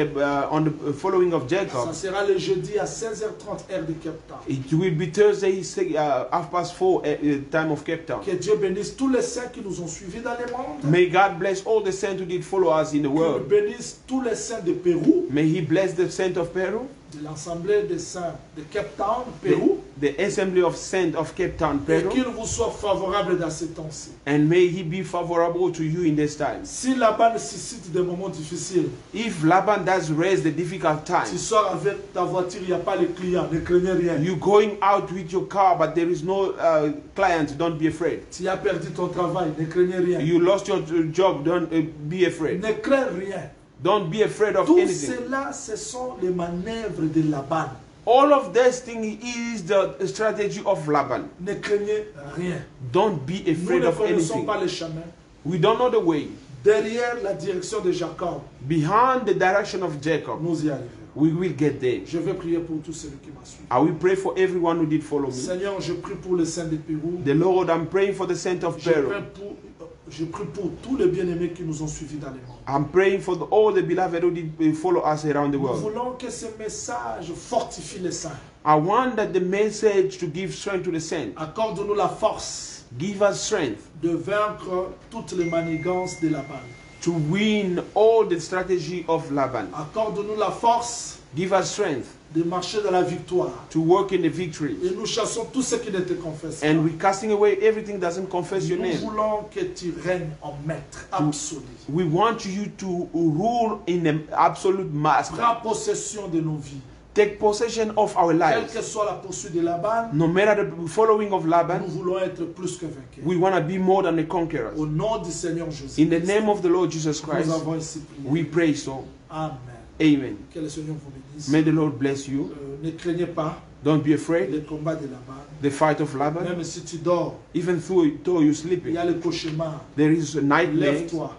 B: on the following of
A: Ça
B: Jacob,
A: sera le jeudi à 16h30 heure de Cape Town.
B: it will be Thursday, 4:30 time of Cape Town.
A: Que Dieu bénisse tous les saints qui nous ont suivis dans le monde.
B: May God bless all the saints who did follow us in the
A: Qu'il
B: world.
A: bénisse tous les saints de Pérou,
B: May He bless the saint of Peru,
A: de l'Assemblée des saints de Cape Town, Pérou.
B: the Assembly of Saints of Cape Town,
A: Et
B: Peru,
A: qu'il vous soit favorable dans ces temps-ci.
B: and may He be favorable to you in this time.
A: Si Laban suscite des moments difficiles,
B: If Laban does raise the difficult
A: tu
B: time,
A: sors avec ta voiture, il n'y a pas de client, ne craignez rien.
B: you going out with your car, but there is no client, don't be afraid.
A: Tu as perdu ton travail, ne craignez rien.
B: You lost your job, don't be afraid.
A: Ne crains rien.
B: Don't be afraid of
A: Tout
B: anything.
A: cela, ce sont les manœuvres de Laban.
B: All of this thing is the strategy of Laban.
A: Ne craignez rien.
B: Don't be
A: Nous
B: afraid
A: ne
B: of
A: connaissons
B: anything.
A: pas le chemin.
B: We don't know the way.
A: Derrière la direction de Jacob,
B: Behind the direction of Jacob,
A: nous y arriverons.
B: we will get there.
A: Je vais prier pour tous ceux qui m'ont suivi.
B: I will pray for everyone who did follow me.
A: Seigneur, je prie pour les saints de Pérou.
B: The Lord, I'm praying for the saint of Peru.
A: Je prie pour tous les bien-aimés qui nous ont suivis dans le monde.
B: I'm praying for all the beloved who did follow us around the
A: Nous
B: world.
A: voulons que ce message fortifie les saints.
B: I want that the message to give strength to the saint.
A: Accorde-nous la force
B: Give us strength
A: de vaincre toutes les manigances de Laban.
B: to win all the strategy of Laban.
A: Accorde-nous la force
B: Give us strength
A: de marcher dans la victoire.
B: to work in the victory.
A: Et nous chassons tout ce qui ne te confesse pas.
B: And we're casting away everything that doesn't confess your
A: Nous
B: name.
A: voulons que tu règnes en maître absolu.
B: We want you to rule in the absolute master.
A: Prends possession de nos vies.
B: Take possession of our
A: Quelle
B: lives.
A: que soit la poursuite de Laban,
B: No matter the following of
A: nous
B: Laban,
A: voulons être plus que vainqueurs.
B: we want to be more than a conqueror.
A: Au nom du Seigneur Jésus,
B: In the name of the Lord Jesus
A: nous
B: Christ,
A: avons ici prié.
B: we pray so.
A: Amen.
B: Amen.
A: Que le Seigneur vous bénisse.
B: May the Lord bless you.
A: Ne craignez pas
B: Don't be afraid.
A: les combats de Laban.
B: The fight of Laban,
A: Même si tu dors,
B: even though you're
A: il
B: sleeping,
A: y a le cauchemar.
B: there is a nightmare.
A: Lève-toi.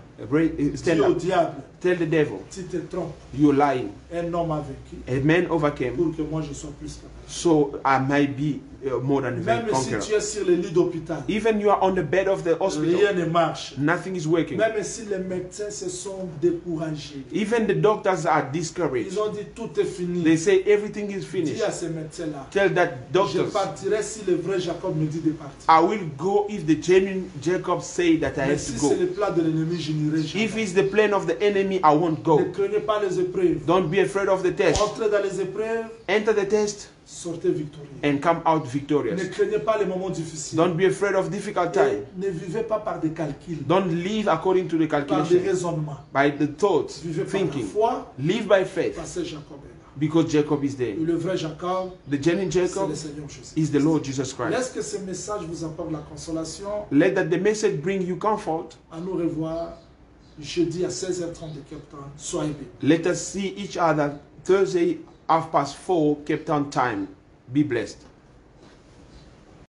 B: Stand
A: Dis au
B: up.
A: diable,
B: Tell the devil,
A: tu te trompes.
B: you're lying.
A: Un homme a vaincu
B: A man overcame,
A: pour que moi je sois plus capable.
B: so I might be more than a
A: Même si
B: conqueror.
A: tu es sur le lit d'hôpital,
B: Even you are on the bed of the
A: rien
B: hospital,
A: ne marche.
B: nothing is working.
A: Même si les médecins se sont découragés,
B: Even the doctors are discouraged.
A: ils ont dit tout est fini.
B: They say everything is
A: Dis
B: finished.
A: à ces médecins-là,
B: Tell that
A: je
B: doctors,
A: partirai si le vrai Jacob me dit de partir.
B: I will go if the genuine Jacob say that I
A: Mais
B: have
A: si
B: to
A: c'est
B: go.
A: le plan de l'ennemi, je n'irai
B: If
A: jamais.
B: it's the plan of the enemy, I won't
A: Ne
B: go.
A: craignez pas les épreuves.
B: Don't be afraid of the test.
A: Entrez dans les épreuves,
B: Enter the test
A: sortez victorieux.
B: and come out
A: Ne
B: victorious.
A: craignez pas les moments difficiles.
B: Don't be afraid of difficult
A: Et
B: time.
A: ne vivez pas par des calculs,
B: Don't live according to the
A: par des
B: calculation,
A: raisonnements.
B: by the thoughts,
A: Vivez par la
B: thinking.
A: foi,
B: Live by faith
A: parce que Jacob est là.
B: because Jacob is there.
A: Et le vrai Jacob,
B: The genuine
A: c'est
B: Jacob
A: le Seigneur Jésus.
B: is the Lord Jesus Christ.
A: Laisse que ce message vous apporte la consolation.
B: Let that the message bring you comfort.
A: À nous revoir jeudi à 16h30 de Cape Town. Soyez bénis.
B: Let us see each other Thursday 4:30 Cape Town time. Be blessed.